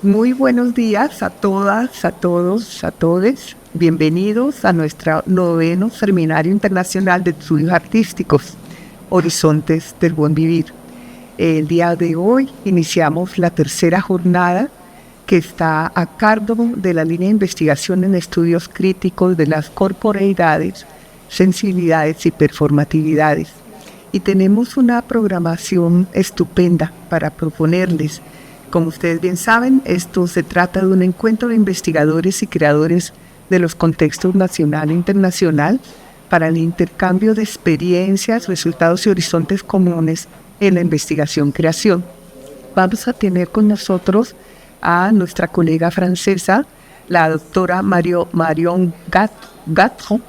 Muy buenos días a todas, a todos, a todes. Bienvenidos a nuestro noveno Seminario Internacional de Estudios Artísticos, Horizontes del Buen Vivir. El día de hoy iniciamos la tercera jornada que está a cargo de la línea de investigación en estudios críticos de las corporeidades, sensibilidades y performatividades. Y tenemos una programación estupenda para proponerles. Como ustedes bien saben, esto se trata de un encuentro de investigadores y creadores de los contextos nacional e internacional para el intercambio de experiencias, resultados y horizontes comunes en la investigación-creación. Vamos a tener con nosotros a nuestra colega francesa, la doctora Marion Gautreau,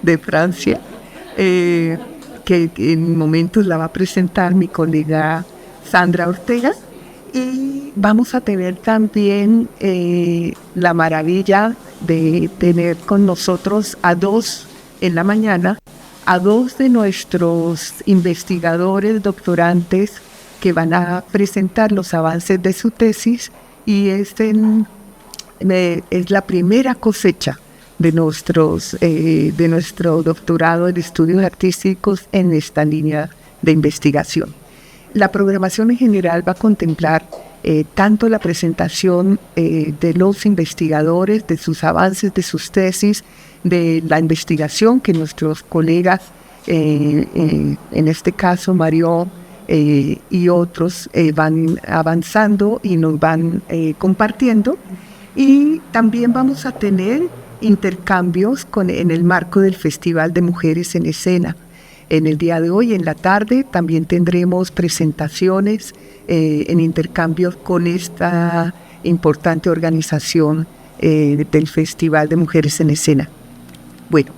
de Francia, que en momentos la va a presentar mi colega Sandra Ortega, y vamos a tener también la maravilla de tener con nosotros en la mañana a dos de nuestros investigadores doctorantes que van a presentar los avances de su tesis, y es la primera cosecha de nuestro doctorado en estudios artísticos en esta línea de investigación. La programación en general va a contemplar tanto la presentación de los investigadores, de sus avances, de sus tesis, de la investigación que nuestros colegas, en este caso Mario y otros, van avanzando y nos van compartiendo. Y también vamos a tener intercambios en el marco del Festival de Mujeres en Escena. En el día de hoy, en la tarde, también tendremos presentaciones en intercambios con esta importante organización del Festival de Mujeres en Escena. Bueno,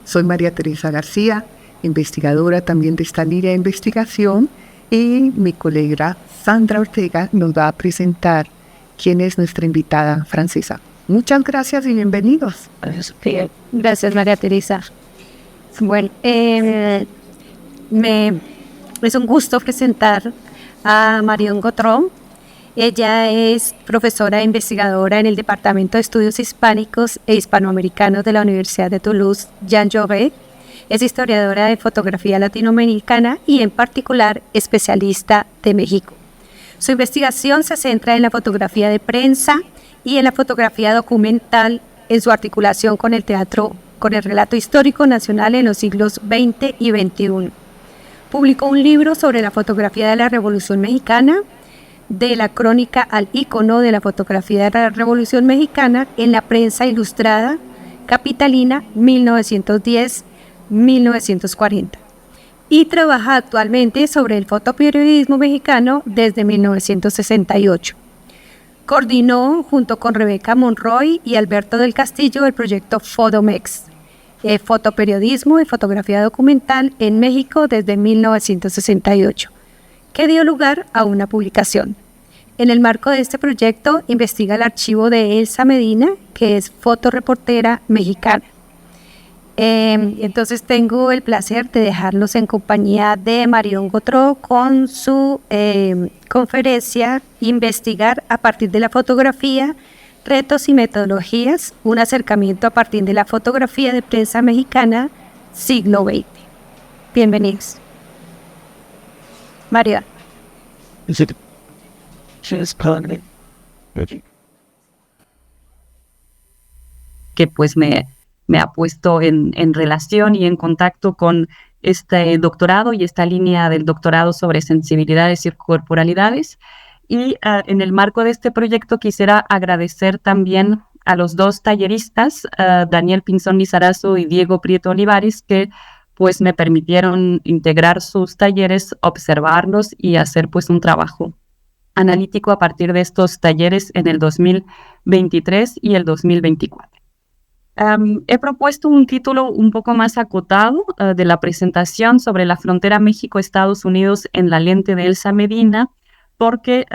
soy María Teresa García, investigadora también de esta línea de investigación, y mi colega Sandra Ortega nos va a presentar quién es nuestra invitada francesa. Muchas gracias y bienvenidos. Gracias, María Teresa. Bueno, es un gusto presentar a Marion Gautreau. Ella es profesora e investigadora en el Departamento de Estudios Hispánicos e Hispanoamericanos de la Universidad de Toulouse, Jean Jaurès. Es historiadora de fotografía latinoamericana y, en particular, especialista de México. Su investigación se centra en la fotografía de prensa y en la fotografía documental, en su articulación con el teatro, con el relato histórico nacional en los siglos XX y XXI. Publicó un libro sobre la fotografía de la Revolución Mexicana, de la crónica al ícono de la fotografía de la Revolución Mexicana en la prensa ilustrada capitalina 1910-1940. Y trabaja actualmente sobre el fotoperiodismo mexicano desde 1968. Coordinó junto con Rebeca Monroy y Alberto del Castillo el proyecto Fotomex, fotoperiodismo y fotografía documental en México desde 1968, que dio lugar a una publicación. En el marco de este proyecto investiga el archivo de Elsa Medina, que es fotoreportera mexicana. Entonces tengo el placer de dejarlos en compañía de Marion Gautreau con su conferencia Investigar a partir de la fotografía, retos y metodologías, un acercamiento a partir de la fotografía de prensa mexicana, siglo XX. Bienvenidos. María. Que pues me ha puesto en relación y en contacto con este doctorado y esta línea del doctorado sobre sensibilidades y corporalidades. Y en el marco de este proyecto quisiera agradecer también a los dos talleristas, Daniel Pinzón Lizarazo y Diego Prieto Olivares, que pues me permitieron integrar sus talleres, observarlos y hacer pues un trabajo analítico a partir de estos talleres en el 2023 y el 2024. He propuesto un título un poco más acotado de la presentación sobre la frontera México-Estados Unidos en la lente de Elsa Medina, porque,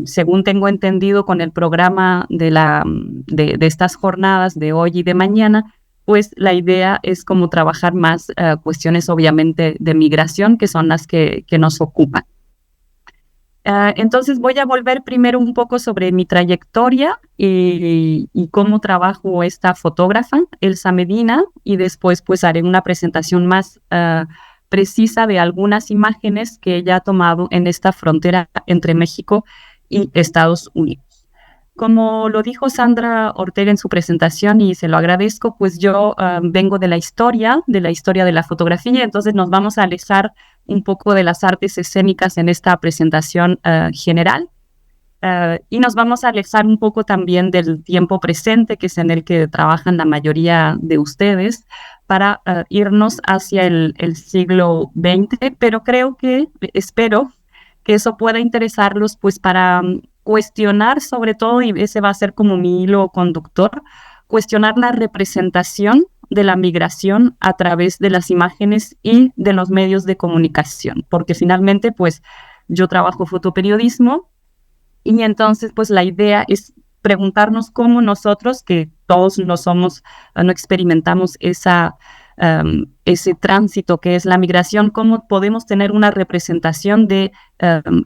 según tengo entendido con el programa de estas jornadas de hoy y de mañana, pues la idea es como trabajar más cuestiones obviamente de migración, que son las que nos ocupan. Entonces voy a volver primero un poco sobre mi trayectoria y cómo trabajo esta fotógrafa, Elsa Medina, y después pues haré una presentación más precisa de algunas imágenes que ella ha tomado en esta frontera entre México y Estados Unidos. Como lo dijo Sandra Ortega en su presentación, y se lo agradezco, pues yo vengo de la historia de la fotografía, entonces nos vamos a alejar un poco de las artes escénicas en esta presentación general, y nos vamos a alejar un poco también del tiempo presente, que es en el que trabajan la mayoría de ustedes, para irnos hacia el siglo XX, pero espero que eso pueda interesarlos pues para cuestionar sobre todo, y ese va a ser como mi hilo conductor, cuestionar la representación de la migración a través de las imágenes y de los medios de comunicación, porque finalmente pues yo trabajo fotoperiodismo y entonces pues la idea es preguntarnos cómo nosotros, que todos no experimentamos ese tránsito que es la migración, cómo podemos tener una representación de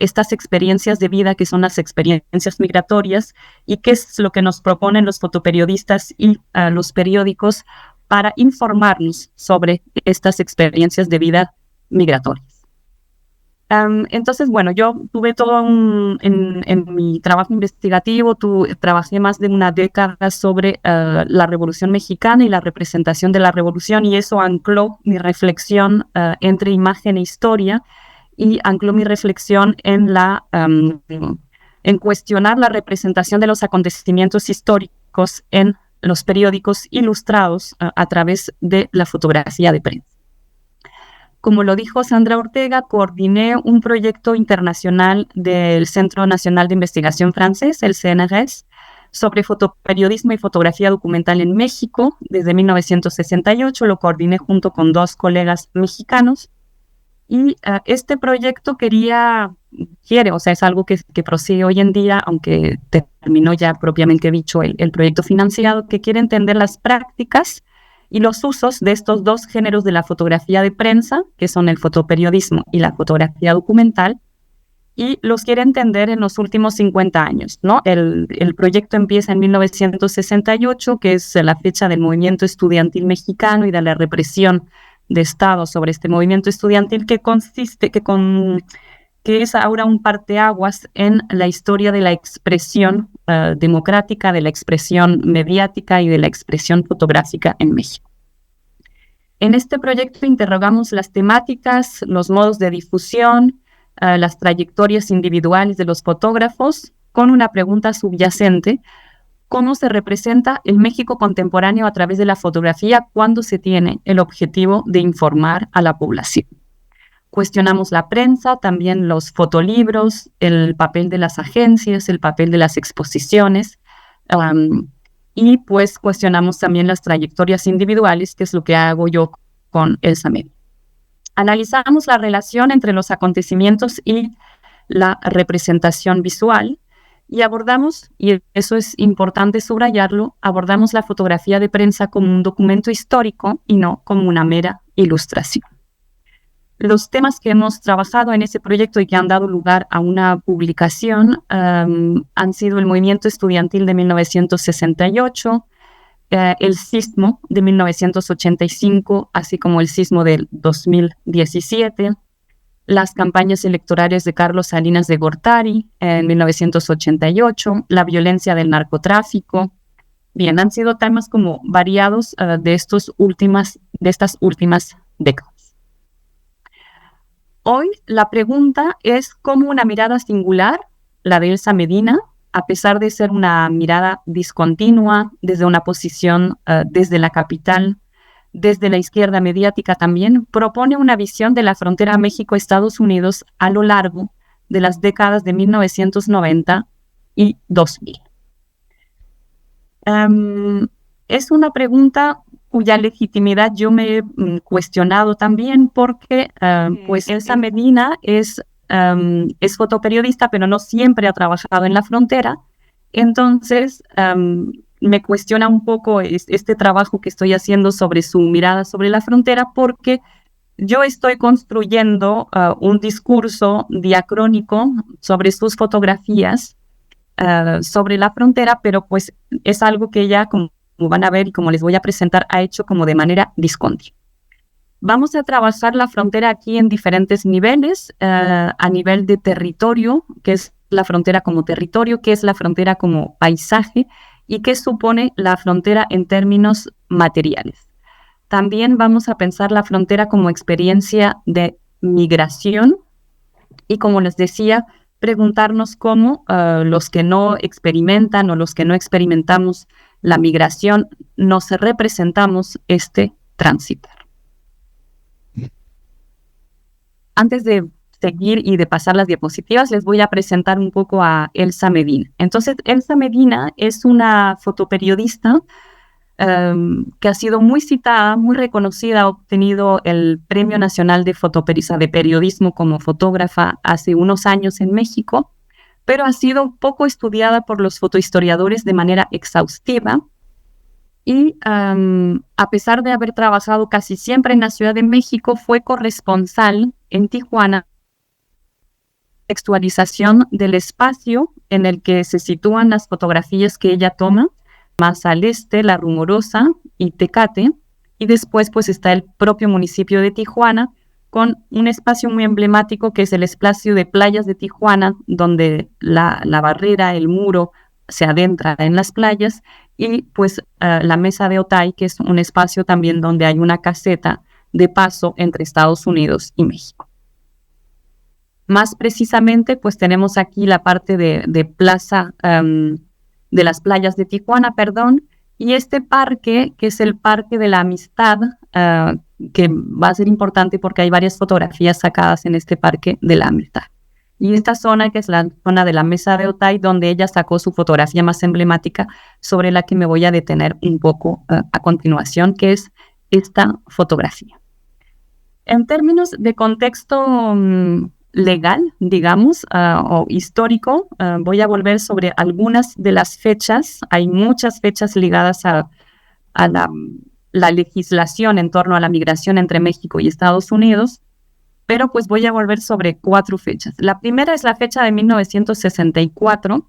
estas experiencias de vida que son las experiencias migratorias, y qué es lo que nos proponen los fotoperiodistas y los periódicos para informarnos sobre estas experiencias de vida migratorias. Entonces, bueno, yo tuve todo en mi trabajo investigativo, trabajé más de una década sobre la Revolución Mexicana y la representación de la Revolución, y eso ancló mi reflexión entre imagen e historia, y ancló mi reflexión en cuestionar la representación de los acontecimientos históricos en los periódicos ilustrados a través de la fotografía de prensa. Como lo dijo Sandra Ortega, coordiné un proyecto internacional del Centro Nacional de Investigación francés, el CNRS, sobre fotoperiodismo y fotografía documental en México desde 1968. Lo coordiné junto con 2 colegas mexicanos. Y este proyecto es algo que prosigue hoy en día, aunque terminó ya propiamente dicho el proyecto financiado, que quiere entender las prácticas y los usos de estos 2 géneros de la fotografía de prensa, que son el fotoperiodismo y la fotografía documental, y los quiere entender en los últimos 50 años, ¿no? El proyecto empieza en 1968, que es la fecha del movimiento estudiantil mexicano y de la represión de Estado sobre este movimiento estudiantil, que es ahora un parteaguas en la historia de la expresión democrática, de la expresión mediática y de la expresión fotográfica en México. En este proyecto interrogamos las temáticas, los modos de difusión, las trayectorias individuales de los fotógrafos, con una pregunta subyacente: ¿cómo se representa el México contemporáneo a través de la fotografía cuando se tiene el objetivo de informar a la población? Cuestionamos la prensa, también los fotolibros, el papel de las agencias, el papel de las exposiciones, y pues cuestionamos también las trayectorias individuales, que es lo que hago yo con Elsa Medina. Analizamos la relación entre los acontecimientos y la representación visual, y abordamos, y eso es importante subrayarlo, abordamos la fotografía de prensa como un documento histórico y no como una mera ilustración. Los temas que hemos trabajado en ese proyecto y que han dado lugar a una publicación han sido el movimiento estudiantil de 1968, el sismo de 1985, así como el sismo del 2017, las campañas electorales de Carlos Salinas de Gortari en 1988, la violencia del narcotráfico. Bien, han sido temas como variados de estas últimas décadas. Hoy la pregunta es cómo una mirada singular, la de Elsa Medina, a pesar de ser una mirada discontinua desde una posición desde la capital, desde la izquierda mediática también, propone una visión de la frontera México-Estados Unidos a lo largo de las décadas de 1990 y 2000. Es una pregunta cuya legitimidad yo me he cuestionado también, porque pues Elsa Medina es fotoperiodista, pero no siempre ha trabajado en la frontera. Entonces me cuestiona un poco este trabajo que estoy haciendo sobre su mirada sobre la frontera, porque yo estoy construyendo un discurso diacrónico sobre sus fotografías sobre la frontera, pero pues es algo que ella, como van a ver y como les voy a presentar, ha hecho como de manera discontinua. Vamos a trabajar la frontera aquí en diferentes niveles, a nivel de territorio, que es la frontera como territorio, que es la frontera como paisaje y qué supone la frontera en términos materiales. También vamos a pensar la frontera como experiencia de migración y, como les decía, preguntarnos cómo los que no experimentan o los que no experimentamos la migración nos representamos este tránsito. Antes de seguir y de pasar las diapositivas, les voy a presentar un poco a Elsa Medina. Entonces, Elsa Medina es una fotoperiodista que ha sido muy citada, muy reconocida, ha obtenido el Premio Nacional de Periodismo como fotógrafa hace unos años en México, pero ha sido poco estudiada por los fotohistoriadores de manera exhaustiva. Y a pesar de haber trabajado casi siempre en la Ciudad de México, fue corresponsal en Tijuana, textualización del espacio en el que se sitúan las fotografías que ella toma, más al este, La Rumorosa y Tecate, y después pues está el propio municipio de Tijuana, con un espacio muy emblemático que es el espacio de playas de Tijuana, donde la barrera, el muro, se adentra en las playas, y pues la Mesa de Otay, que es un espacio también donde hay una caseta de paso entre Estados Unidos y México. Más precisamente, pues tenemos aquí la parte de plaza, de las playas de Tijuana, y este parque, que es el Parque de la Amistad, que va a ser importante porque hay varias fotografías sacadas en este Parque de la Amistad. Y esta zona, que es la zona de la Mesa de Otay, donde ella sacó su fotografía más emblemática, sobre la que me voy a detener un poco a continuación, que es esta fotografía. En términos de contexto legal, digamos, o histórico, voy a volver sobre algunas de las fechas. Hay muchas fechas ligadas a la legislación en torno a la migración entre México y Estados Unidos, pero pues voy a volver sobre 4 fechas. La primera es la fecha de 1964,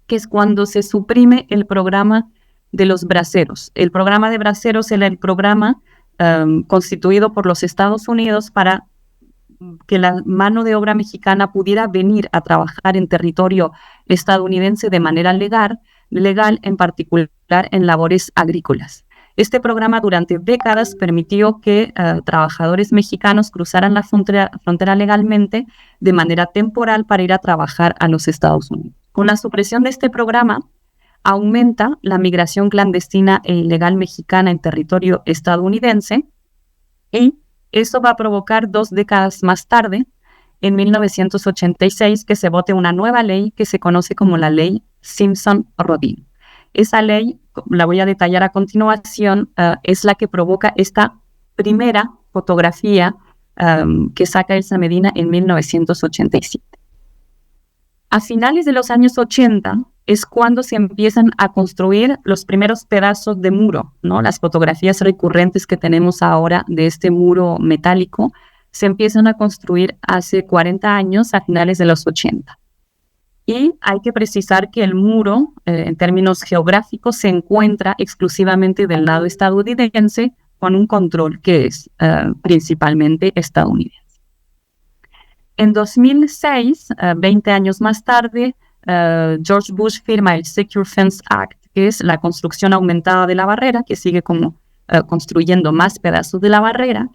que es cuando se suprime el programa de los braceros. El programa de braceros era el programa constituido por los Estados Unidos para que la mano de obra mexicana pudiera venir a trabajar en territorio estadounidense de manera legal, en particular en labores agrícolas. Este programa durante décadas permitió que trabajadores mexicanos cruzaran la frontera legalmente de manera temporal para ir a trabajar a los Estados Unidos. Con la supresión de este programa, aumenta la migración clandestina e ilegal mexicana en territorio estadounidense, y eso va a provocar 2 décadas más tarde, en 1986, que se vote una nueva ley que se conoce como la Ley Simpson-Rodin. Esa ley, la voy a detallar a continuación, es la que provoca esta primera fotografía que saca Elsa Medina en 1987. A finales de los años 80 es cuando se empiezan a construir los primeros pedazos de muro, ¿no? Las fotografías recurrentes que tenemos ahora de este muro metálico se empiezan a construir hace 40 años, a finales de los 80. Y hay que precisar que el muro, en términos geográficos, se encuentra exclusivamente del lado estadounidense, con un control que es principalmente estadounidense. En 2006, 20 años más tarde, George Bush firma el Secure Fence Act, que es la construcción aumentada de la barrera, que sigue como construyendo más pedazos de la barrera.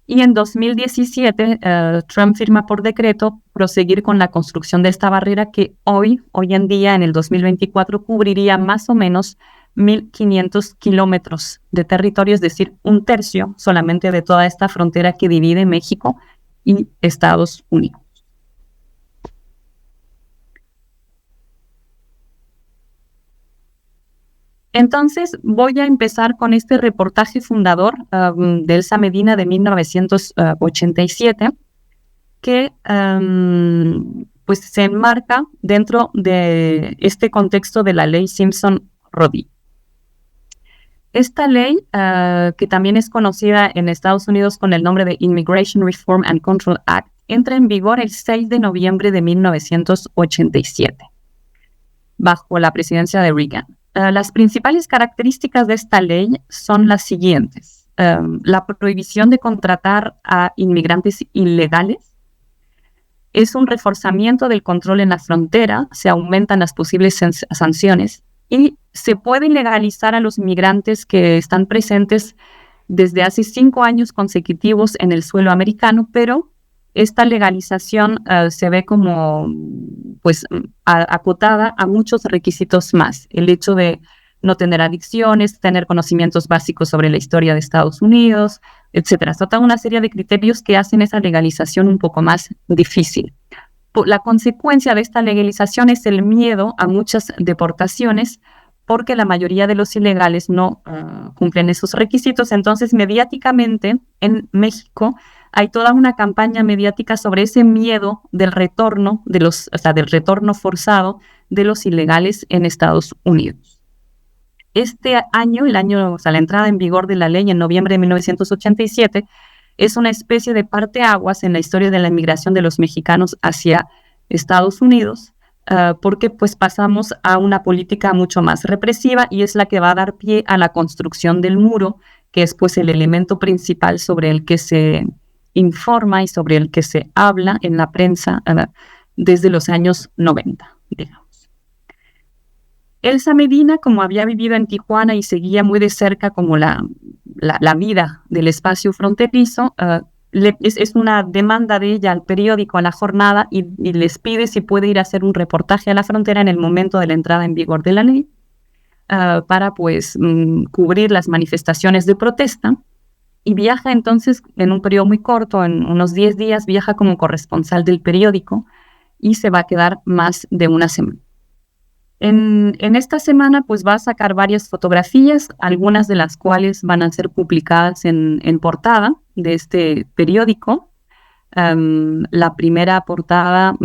Y en 2017, Trump firma por decreto proseguir con la construcción de esta barrera, que hoy en día, en el 2024, cubriría más o menos 1.500 kilómetros de territorio, es decir, 1/3 solamente de toda esta frontera que divide México y Estados Unidos. Entonces, voy a empezar con este reportaje fundador de Elsa Medina de 1987, que pues se enmarca dentro de este contexto de la Ley Simpson-Rodin. Esta ley, que también es conocida en Estados Unidos con el nombre de Immigration Reform and Control Act, entra en vigor el 6 de noviembre de 1987, bajo la presidencia de Reagan. Las principales características de esta ley son las siguientes. La prohibición de contratar a inmigrantes ilegales. Es un reforzamiento del control en la frontera, se aumentan las posibles sanciones y se puede legalizar a los inmigrantes que están presentes desde hace 5 años consecutivos en el suelo americano, pero esta legalización se ve como pues, acotada a muchos requisitos más. El hecho de no tener adicciones, tener conocimientos básicos sobre la historia de Estados Unidos, etcétera. Toda una serie de criterios que hacen esa legalización un poco más difícil. La consecuencia de esta legalización es el miedo a muchas deportaciones, porque la mayoría de los ilegales no cumplen esos requisitos. Entonces, mediáticamente, en México hay toda una campaña mediática sobre ese miedo del retorno, del retorno forzado de los ilegales en Estados Unidos. Este año, la entrada en vigor de la ley en noviembre de 1987, es una especie de parteaguas en la historia de la inmigración de los mexicanos hacia Estados Unidos, porque pues pasamos a una política mucho más represiva y es la que va a dar pie a la construcción del muro, que es pues el elemento principal sobre el que se informa y sobre el que se habla en la prensa desde los años 90, digamos. Elsa Medina, como había vivido en Tijuana y seguía muy de cerca como la vida del espacio fronterizo, es una demanda de ella al periódico, a La Jornada, y les pide si puede ir a hacer un reportaje a la frontera en el momento de la entrada en vigor de la ley para pues cubrir las manifestaciones de protesta. Y viaja entonces en un periodo muy corto, en unos 10 días, viaja como corresponsal del periódico y se va a quedar más de una semana. En esta semana pues va a sacar varias fotografías, algunas de las cuales van a ser publicadas en portada de este periódico. La primera portada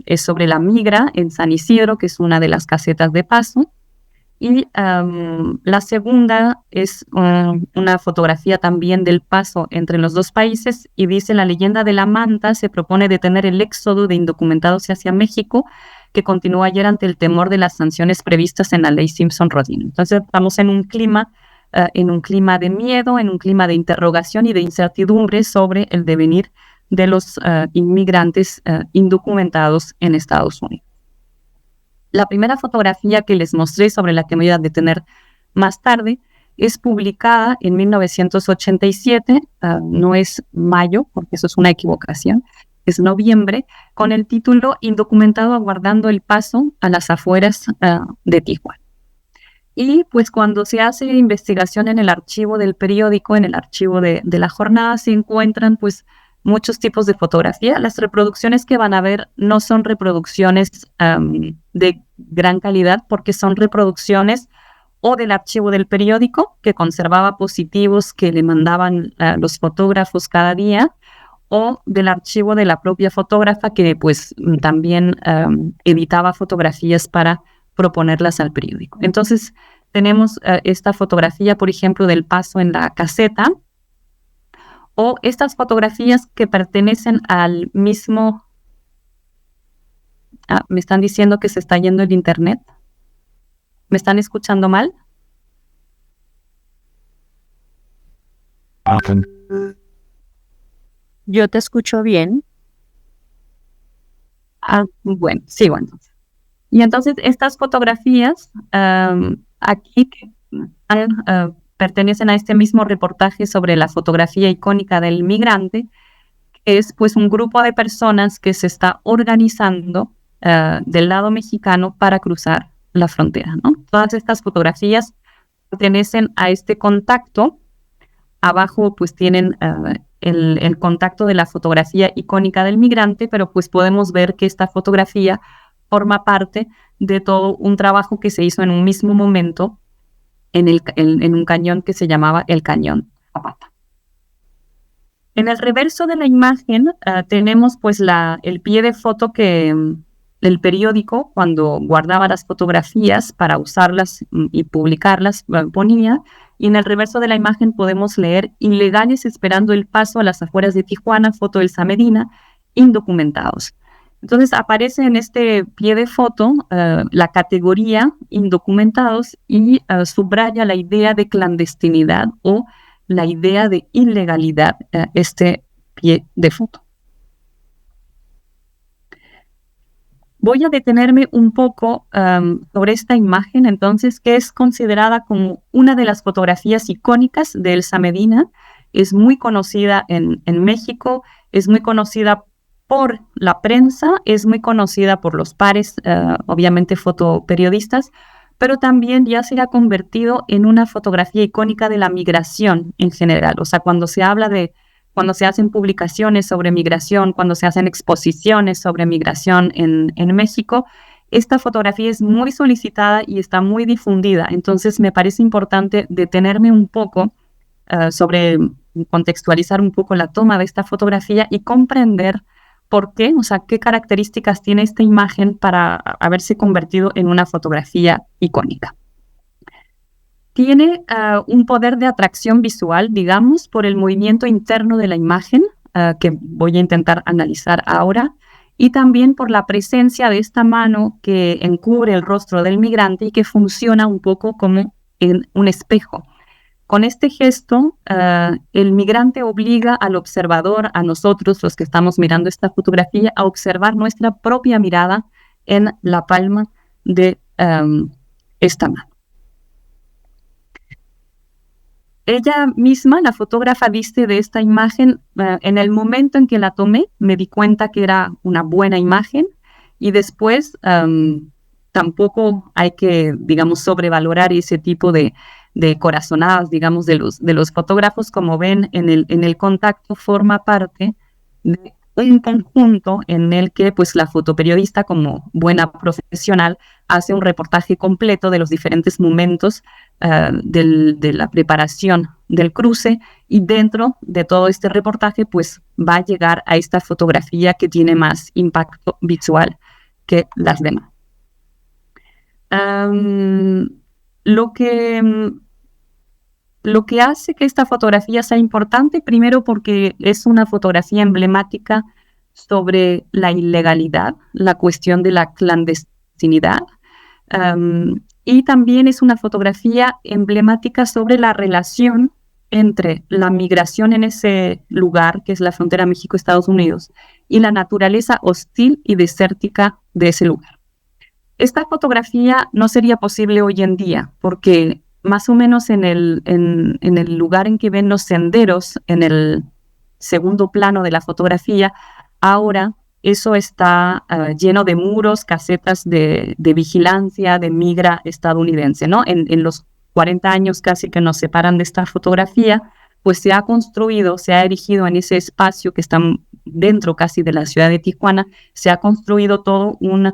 es sobre la migra en San Isidro, que es una de las casetas de paso. Y la segunda es una fotografía también del paso entre los dos países y dice: la leyenda de la manta se propone detener el éxodo de indocumentados hacia México, que continúa ayer ante el temor de las sanciones previstas en la ley Simpson-Rodino. Entonces estamos en un clima de miedo, en un clima de interrogación y de incertidumbre sobre el devenir de los inmigrantes indocumentados en Estados Unidos. La primera fotografía que les mostré, sobre la que me voy a detener más tarde, es publicada en 1987, no es mayo, porque eso es una equivocación, es noviembre, con el título Indocumentado aguardando el paso a las afueras de Tijuana. Y pues cuando se hace investigación en el archivo del periódico, en el archivo de La Jornada, se encuentran pues muchos tipos de fotografía. Las reproducciones que van a ver no son reproducciones de gran calidad, porque son reproducciones o del archivo del periódico, que conservaba positivos que le mandaban los fotógrafos cada día, o del archivo de la propia fotógrafa, que pues también editaba fotografías para proponerlas al periódico. Entonces tenemos esta fotografía, por ejemplo, del paso en la caseta, o estas fotografías que pertenecen al mismo... me están diciendo que se está yendo el internet. ¿Me están escuchando mal? Yo te escucho bien. Bueno, sigo entonces. Y entonces estas fotografías aquí pertenecen a este mismo reportaje sobre la fotografía icónica del migrante, que es pues un grupo de personas que se está organizando del lado mexicano para cruzar la frontera, ¿no? Todas estas fotografías pertenecen a este contacto. Abajo pues tienen el contacto de la fotografía icónica del migrante, pero pues podemos ver que esta fotografía forma parte de todo un trabajo que se hizo en un mismo momento en un cañón que se llamaba el Cañón Zapata. En el reverso de la imagen tenemos pues el pie de foto que el periódico, cuando guardaba las fotografías para usarlas y publicarlas, ponía, y en el reverso de la imagen podemos leer ilegales esperando el paso a las afueras de Tijuana, foto del Elsa Medina, indocumentados. Entonces aparece en este pie de foto la categoría indocumentados y subraya la idea de clandestinidad o la idea de ilegalidad, este pie de foto. Voy a detenerme un poco sobre esta imagen, entonces, que es considerada como una de las fotografías icónicas de Elsa Medina. Es muy conocida en México, es muy conocida por la prensa, es muy conocida por los pares, obviamente fotoperiodistas, pero también ya se ha convertido en una fotografía icónica de la migración en general. O sea, cuando se hacen publicaciones sobre migración, cuando se hacen exposiciones sobre migración en México, esta fotografía es muy solicitada y está muy difundida. Entonces me parece importante detenerme un poco sobre contextualizar un poco la toma de esta fotografía y comprender por qué, o sea, qué características tiene esta imagen para haberse convertido en una fotografía icónica. Tiene un poder de atracción visual, digamos, por el movimiento interno de la imagen, que voy a intentar analizar ahora, y también por la presencia de esta mano que encubre el rostro del migrante y que funciona un poco como en un espejo. Con este gesto, el migrante obliga al observador, a nosotros, los que estamos mirando esta fotografía, a observar nuestra propia mirada en la palma de esta mano. Ella misma, la fotógrafa, dice de esta imagen, en el momento en que la tomé, me di cuenta que era una buena imagen y después tampoco hay que, digamos, sobrevalorar ese tipo de corazonadas, digamos, de los fotógrafos. Como ven, en el contacto forma parte de un conjunto en el que pues la fotoperiodista, como buena profesional, hace un reportaje completo de los diferentes momentos de la preparación del cruce, y dentro de todo este reportaje pues va a llegar a esta fotografía que tiene más impacto visual que las demás. Lo que hace que esta fotografía sea importante, primero porque es una fotografía emblemática sobre la ilegalidad, la cuestión de la clandestinidad, y también es una fotografía emblemática sobre la relación entre la migración en ese lugar, que es la frontera México-Estados Unidos, y la naturaleza hostil y desértica de ese lugar. Esta fotografía no sería posible hoy en día, porque más o menos en el lugar en que ven los senderos, en el segundo plano de la fotografía, ahora eso está lleno de muros, casetas de vigilancia, de migra estadounidense, ¿no? En los 40 años casi que nos separan de esta fotografía, pues se ha erigido en ese espacio que está dentro casi de la ciudad de Tijuana, se ha construido todo un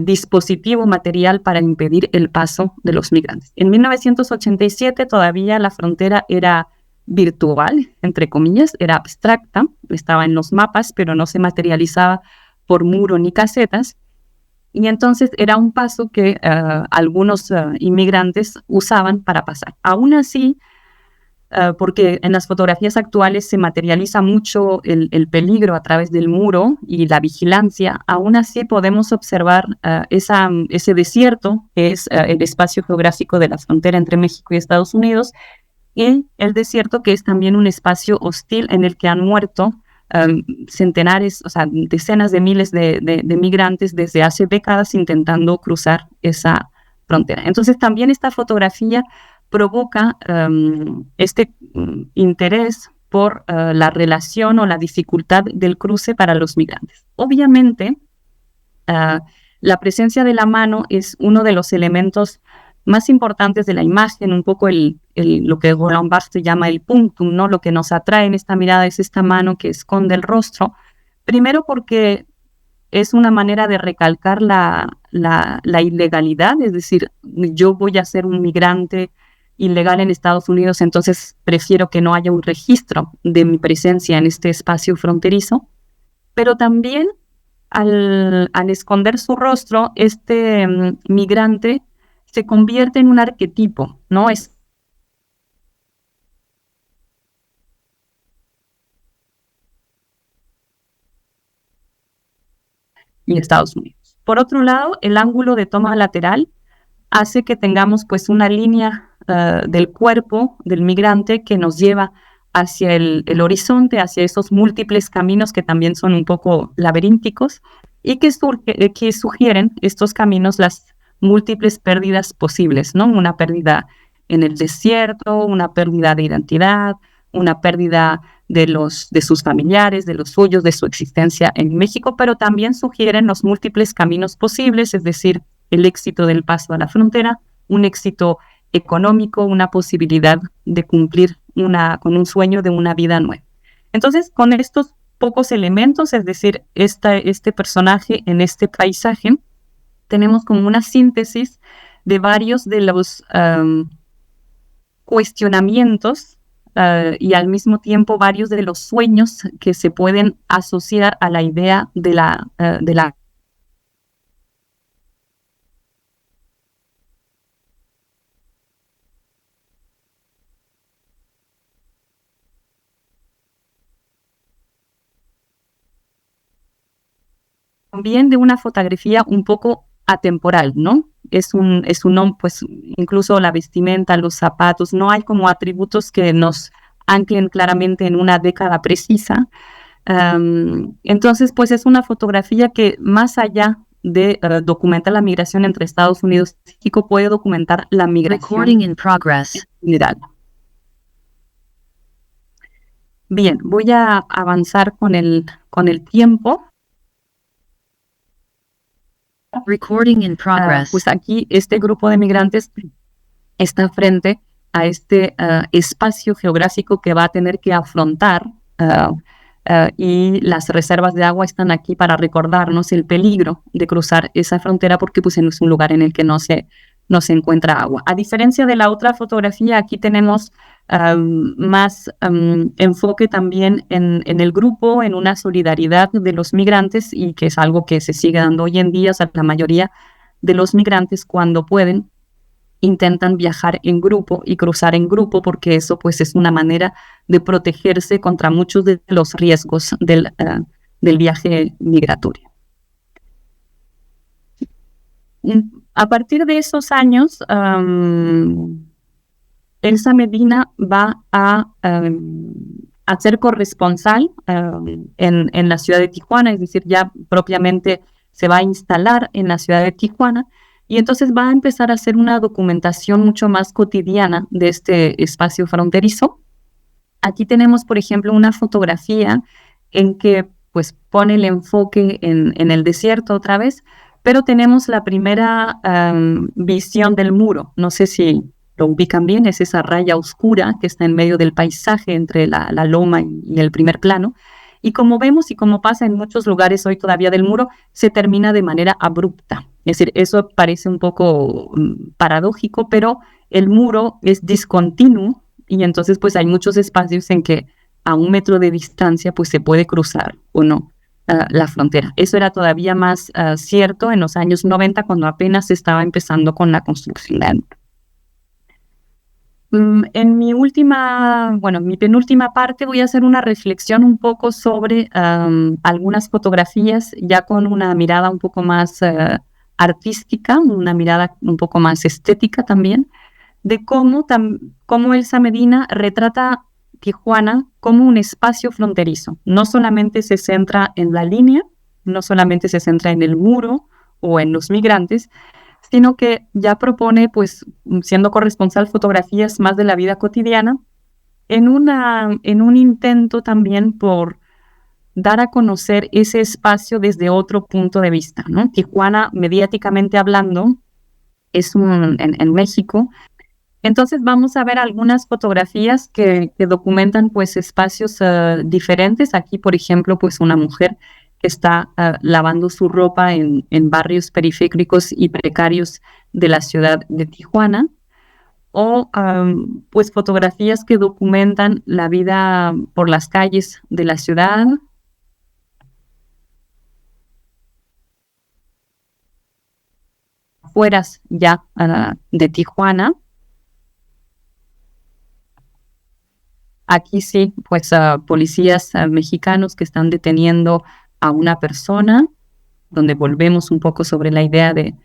dispositivo material para impedir el paso de los migrantes. En 1987 todavía la frontera era virtual, entre comillas, era abstracta, estaba en los mapas, pero no se materializaba por muro ni casetas, y entonces era un paso que algunos inmigrantes usaban para pasar. Aún así, porque en las fotografías actuales se materializa mucho el peligro a través del muro y la vigilancia, aún así podemos observar ese desierto, que es el espacio geográfico de la frontera entre México y Estados Unidos, y el desierto, que es también un espacio hostil en el que han muerto centenares, o sea, decenas de miles de migrantes desde hace décadas intentando cruzar esa frontera. Entonces también esta fotografía provoca este interés por la relación o la dificultad del cruce para los migrantes. Obviamente, la presencia de la mano es uno de los elementos más importantes de la imagen, un poco lo que Roland Barthes llama el punctum, ¿no? Lo que nos atrae en esta mirada es esta mano que esconde el rostro, primero porque es una manera de recalcar la ilegalidad, es decir, yo voy a ser un migrante ilegal en Estados Unidos, entonces prefiero que no haya un registro de mi presencia en este espacio fronterizo, pero también al esconder su rostro, este migrante se convierte en un arquetipo, ¿no? Es y Estados Unidos. Por otro lado, el ángulo de toma lateral hace que tengamos pues una línea del cuerpo del migrante que nos lleva hacia el horizonte, hacia esos múltiples caminos que también son un poco laberínticos y que sugieren estos caminos las múltiples pérdidas posibles, ¿no? Una pérdida en el desierto, una pérdida de identidad, una pérdida de sus familiares, de los suyos, de su existencia en México, pero también sugieren los múltiples caminos posibles, es decir, el éxito del paso a la frontera, un éxito económico, una posibilidad de cumplir con un sueño de una vida nueva. Entonces, con estos pocos elementos, es decir, este personaje en este paisaje, tenemos como una síntesis de varios de los cuestionamientos y al mismo tiempo varios de los sueños que se pueden asociar a la idea de la también de una fotografía un poco atemporal, ¿no? Pues incluso la vestimenta, los zapatos, no hay como atributos que nos anclen claramente en una década precisa. Entonces, pues es una fotografía que más allá de documentar la migración entre Estados Unidos y México, puede documentar la migración en general. Bien, voy a avanzar con el tiempo. Recording in progress. Pues aquí este grupo de migrantes está frente a este espacio geográfico que va a tener que afrontar y las reservas de agua están aquí para recordarnos el peligro de cruzar esa frontera porque pues es un lugar en el que no se encuentra agua. A diferencia de la otra fotografía, aquí tenemos más enfoque también en el grupo, en una solidaridad de los migrantes y que es algo que se sigue dando hoy en día. O sea, la mayoría de los migrantes cuando pueden intentan viajar en grupo y cruzar en grupo porque eso pues es una manera de protegerse contra muchos de los riesgos del viaje migratorio. A partir de esos años, Elsa Medina va a ser corresponsal en la ciudad de Tijuana, es decir, ya propiamente se va a instalar en la ciudad de Tijuana y entonces va a empezar a hacer una documentación mucho más cotidiana de este espacio fronterizo. Aquí tenemos, por ejemplo, una fotografía en que pues pone el enfoque en el desierto otra vez, pero tenemos la primera visión del muro. No sé si lo ubican bien, es esa raya oscura que está en medio del paisaje entre la loma y el primer plano. Y como vemos y como pasa en muchos lugares hoy todavía del muro, se termina de manera abrupta. Es decir, eso parece un poco paradójico, pero el muro es discontinuo y entonces pues hay muchos espacios en que a 1 metro de distancia pues se puede cruzar o no la frontera. Eso era todavía más cierto en los años 90 cuando apenas se estaba empezando con la construcción del muro. En mi penúltima parte voy a hacer una reflexión un poco sobre algunas fotografías ya con una mirada un poco más artística, una mirada un poco más estética también, de cómo Elsa Medina retrata Tijuana como un espacio fronterizo. No solamente se centra en la línea, no solamente se centra en el muro o en los migrantes, sino que ya propone, pues, siendo corresponsal, fotografías más de la vida cotidiana, en un intento también por dar a conocer ese espacio desde otro punto de vista, ¿no? Tijuana, mediáticamente hablando, es en México. Entonces vamos a ver algunas fotografías que documentan, pues, espacios diferentes. Aquí, por ejemplo, pues, una mujer que está lavando su ropa en barrios periféricos y precarios de la ciudad de Tijuana, o pues fotografías que documentan la vida por las calles de la ciudad, afueras ya de Tijuana. Aquí sí, pues policías mexicanos que están deteniendo a una persona donde volvemos un poco sobre la idea de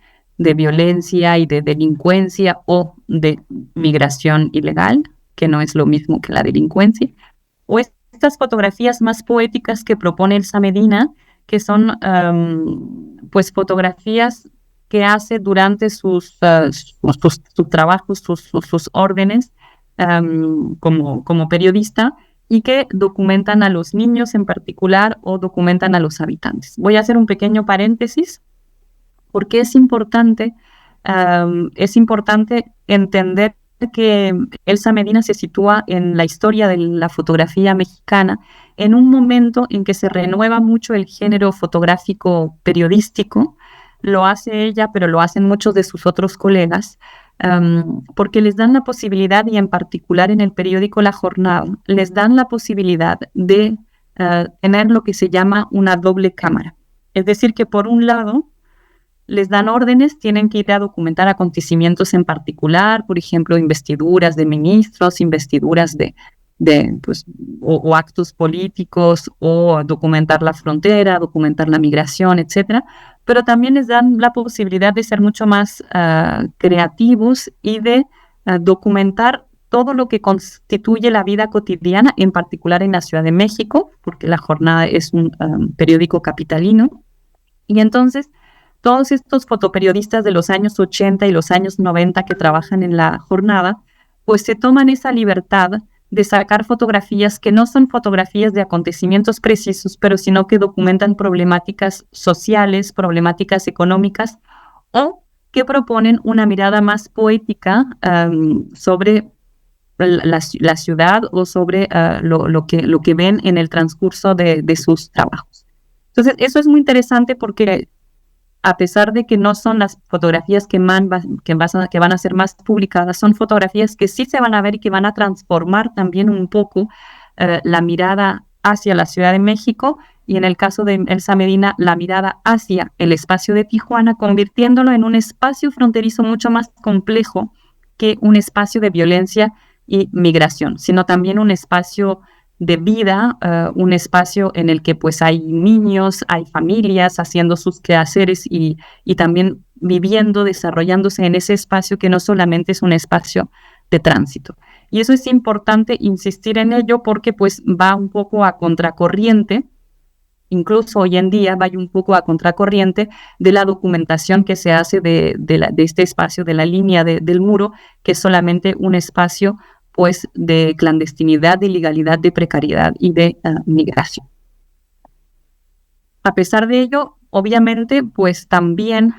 violencia y de delincuencia o de migración ilegal, que no es lo mismo que la delincuencia, o estas fotografías más poéticas que propone Elsa Medina, que son pues fotografías que hace durante sus trabajos, sus órdenes como periodista, y que documentan a los niños en particular o documentan a los habitantes. Voy a hacer un pequeño paréntesis porque es importante entender que Elsa Medina se sitúa en la historia de la fotografía mexicana en un momento en que se renueva mucho el género fotográfico periodístico. Lo hace ella, pero lo hacen muchos de sus otros colegas, porque les dan la posibilidad, y en particular en el periódico La Jornada, les dan la posibilidad de tener lo que se llama una doble cámara. Es decir, que por un lado les dan órdenes, tienen que ir a documentar acontecimientos en particular, por ejemplo, investiduras de ministros, investiduras o actos políticos, o documentar la frontera, documentar la migración, etcétera. Pero también les dan la posibilidad de ser mucho más creativos y de documentar todo lo que constituye la vida cotidiana, en particular en la Ciudad de México, porque La Jornada es un periódico capitalino. Y entonces, todos estos fotoperiodistas de los años 80 y los años 90 que trabajan en La Jornada, pues se toman esa libertad de sacar fotografías que no son fotografías de acontecimientos precisos, pero sino que documentan problemáticas sociales, problemáticas económicas, o que proponen una mirada más poética sobre la ciudad, o sobre lo que ven en el transcurso de sus trabajos. Entonces, eso es muy interesante porque, a pesar de que no son las fotografías que van a ser más publicadas, son fotografías que sí se van a ver y que van a transformar también un poco la mirada hacia la Ciudad de México, y en el caso de Elsa Medina, la mirada hacia el espacio de Tijuana, convirtiéndolo en un espacio fronterizo mucho más complejo que un espacio de violencia y migración, sino también un espacio de vida, un espacio en el que pues hay niños, hay familias haciendo sus quehaceres y también viviendo, desarrollándose en ese espacio que no solamente es un espacio de tránsito. Y eso es importante insistir en ello porque pues va un poco a contracorriente, incluso hoy en día va un poco a contracorriente de la documentación que se hace de este espacio, de la línea del muro, que es solamente un espacio pues de clandestinidad, de ilegalidad, de precariedad y de migración. A pesar de ello, obviamente, pues también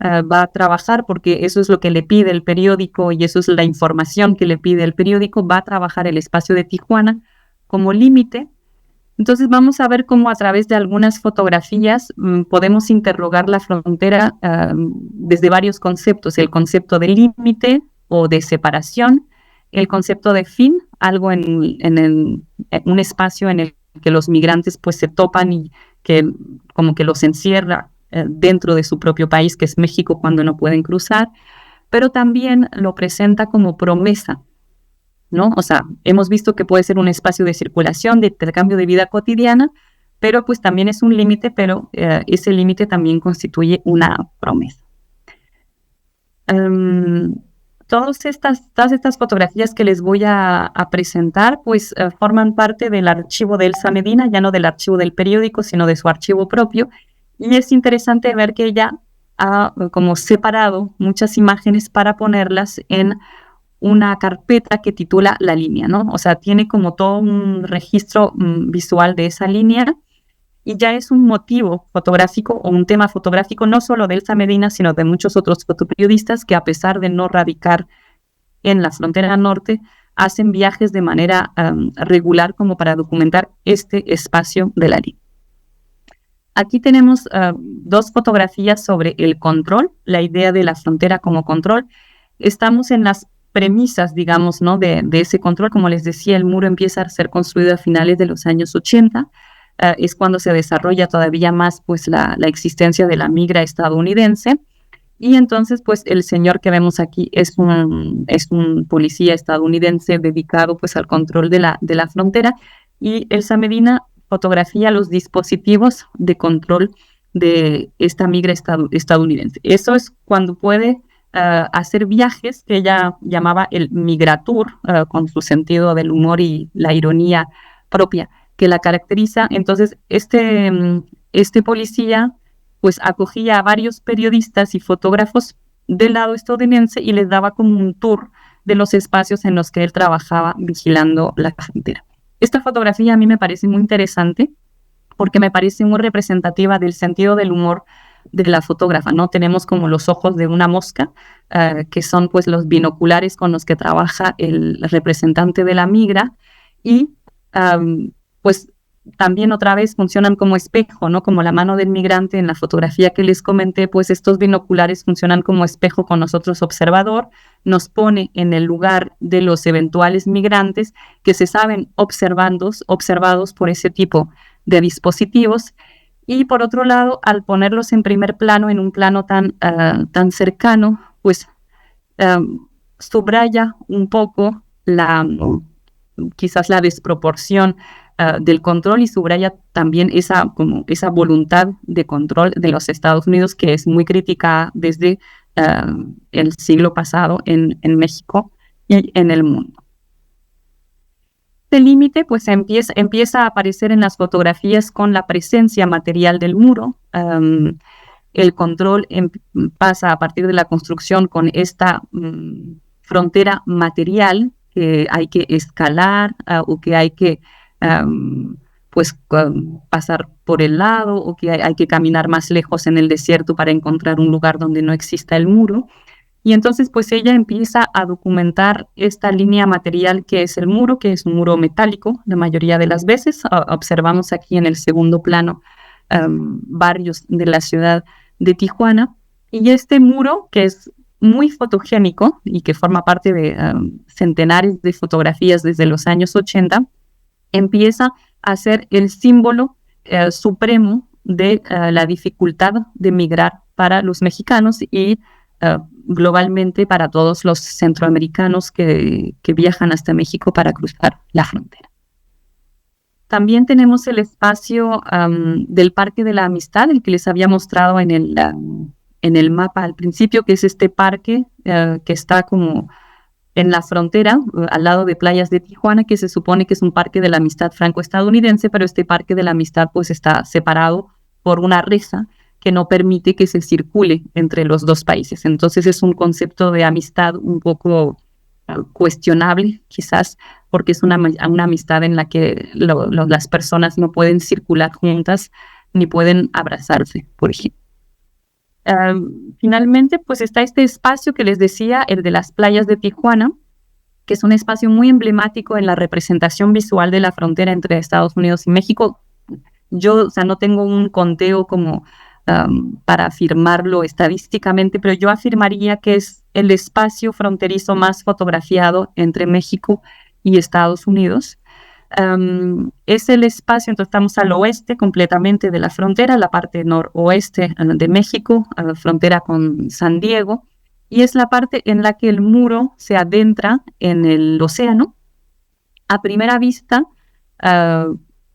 va a trabajar, porque eso es lo que le pide el periódico y eso es la información que le pide el periódico, va a trabajar el espacio de Tijuana como límite. Entonces vamos a ver cómo a través de algunas fotografías podemos interrogar la frontera desde varios conceptos: el concepto de límite o de separación, el concepto de fin, algo en un espacio en el que los migrantes pues se topan y que como que los encierra dentro de su propio país, que es México, cuando no pueden cruzar, pero también lo presenta como promesa, ¿no? O sea, hemos visto que puede ser un espacio de circulación, de intercambio de vida cotidiana, pero pues también es un límite, pero ese límite también constituye una promesa. Todas estas fotografías que les voy a presentar, pues forman parte del archivo de Elsa Medina, ya no del archivo del periódico, sino de su archivo propio. Y es interesante ver que ella ha como separado muchas imágenes para ponerlas en una carpeta que titula La Línea, ¿no? O sea, tiene como todo un registro visual de esa línea, y ya es un motivo fotográfico o un tema fotográfico no solo de Elsa Medina, sino de muchos otros fotoperiodistas que, a pesar de no radicar en la frontera norte, hacen viajes de manera regular como para documentar este espacio de la línea. Aquí tenemos dos fotografías sobre el control, la idea de la frontera como control. Estamos en las premisas, digamos, ¿no?, de ese control. Como les decía, el muro empieza a ser construido a finales de los años 80. Es cuando se desarrolla todavía más pues la existencia de la migra estadounidense, y entonces pues el señor que vemos aquí es un policía estadounidense dedicado pues al control de la frontera, y Elsa Medina fotografía los dispositivos de control de esta migra estadounidense. Eso es cuando puede hacer viajes que ella llamaba el migratur, con su sentido del humor y la ironía propia que la caracteriza. Entonces, este policía pues acogía a varios periodistas y fotógrafos del lado estadounidense y les daba como un tour de los espacios en los que él trabajaba vigilando la frontera. Esta fotografía a mí me parece muy interesante porque me parece muy representativa del sentido del humor de la fotógrafa, ¿no? Tenemos como los ojos de una mosca, que son pues los binoculares con los que trabaja el representante de la migra, y pues también otra vez funcionan como espejo, ¿no? Como la mano del migrante en la fotografía que les comenté, pues estos binoculares funcionan como espejo con nosotros observador, nos pone en el lugar de los eventuales migrantes que se saben observados por ese tipo de dispositivos. Y por otro lado, al ponerlos en primer plano, en un plano tan cercano, pues subraya un poco quizás la desproporción del control, y subraya también esa voluntad de control de los Estados Unidos, que es muy criticada desde el siglo pasado en México y en el mundo. Este límite pues empieza a aparecer en las fotografías con la presencia material del muro. El control pasa a partir de la construcción con esta frontera material que hay que escalar o que hay que pasar por el lado, o que hay que caminar más lejos en el desierto para encontrar un lugar donde no exista el muro. Y entonces pues ella empieza a documentar esta línea material que es el muro, que es un muro metálico la mayoría de las veces. Observamos aquí en el segundo plano barrios de la ciudad de Tijuana, y este muro, que es muy fotogénico y que forma parte de centenares de fotografías desde los años 80, empieza a ser el símbolo supremo de la dificultad de migrar para los mexicanos y globalmente para todos los centroamericanos que viajan hasta México para cruzar la frontera. También tenemos el espacio del Parque de la Amistad, el que les había mostrado en el mapa al principio, que es este parque que está como en la frontera, al lado de playas de Tijuana, que se supone que es un parque de la amistad franco-estadounidense, pero este parque de la amistad pues está separado por una reja que no permite que se circule entre los dos países. Entonces es un concepto de amistad un poco cuestionable, quizás, porque es una amistad en la que las personas no pueden circular juntas ni pueden abrazarse, por ejemplo. Finalmente, pues está este espacio que les decía, el de las playas de Tijuana, que es un espacio muy emblemático en la representación visual de la frontera entre Estados Unidos y México. Yo, no tengo un conteo como para afirmarlo estadísticamente, pero yo afirmaría que es el espacio fronterizo más fotografiado entre México y Estados Unidos. Es el espacio, entonces estamos al oeste completamente de la frontera, la parte noroeste de México, a la frontera con San Diego, y es la parte en la que el muro se adentra en el océano. A primera vista,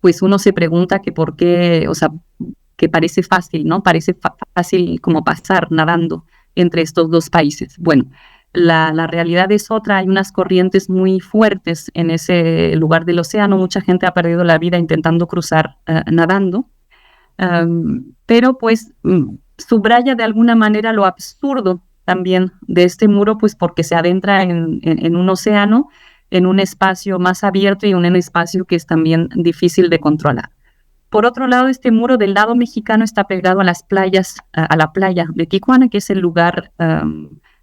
pues uno se pregunta que por qué, que parece fácil, ¿no? Parece fácil como pasar nadando entre estos dos países. Bueno, la realidad es otra. Hay unas corrientes muy fuertes en ese lugar del océano. Mucha gente ha perdido la vida intentando cruzar nadando. Pero pues subraya de alguna manera lo absurdo también de este muro, pues porque se adentra en un océano, en un espacio más abierto y en un espacio que es también difícil de controlar. Por otro lado, este muro del lado mexicano está pegado a las playas, a la playa de Tijuana, que es el lugar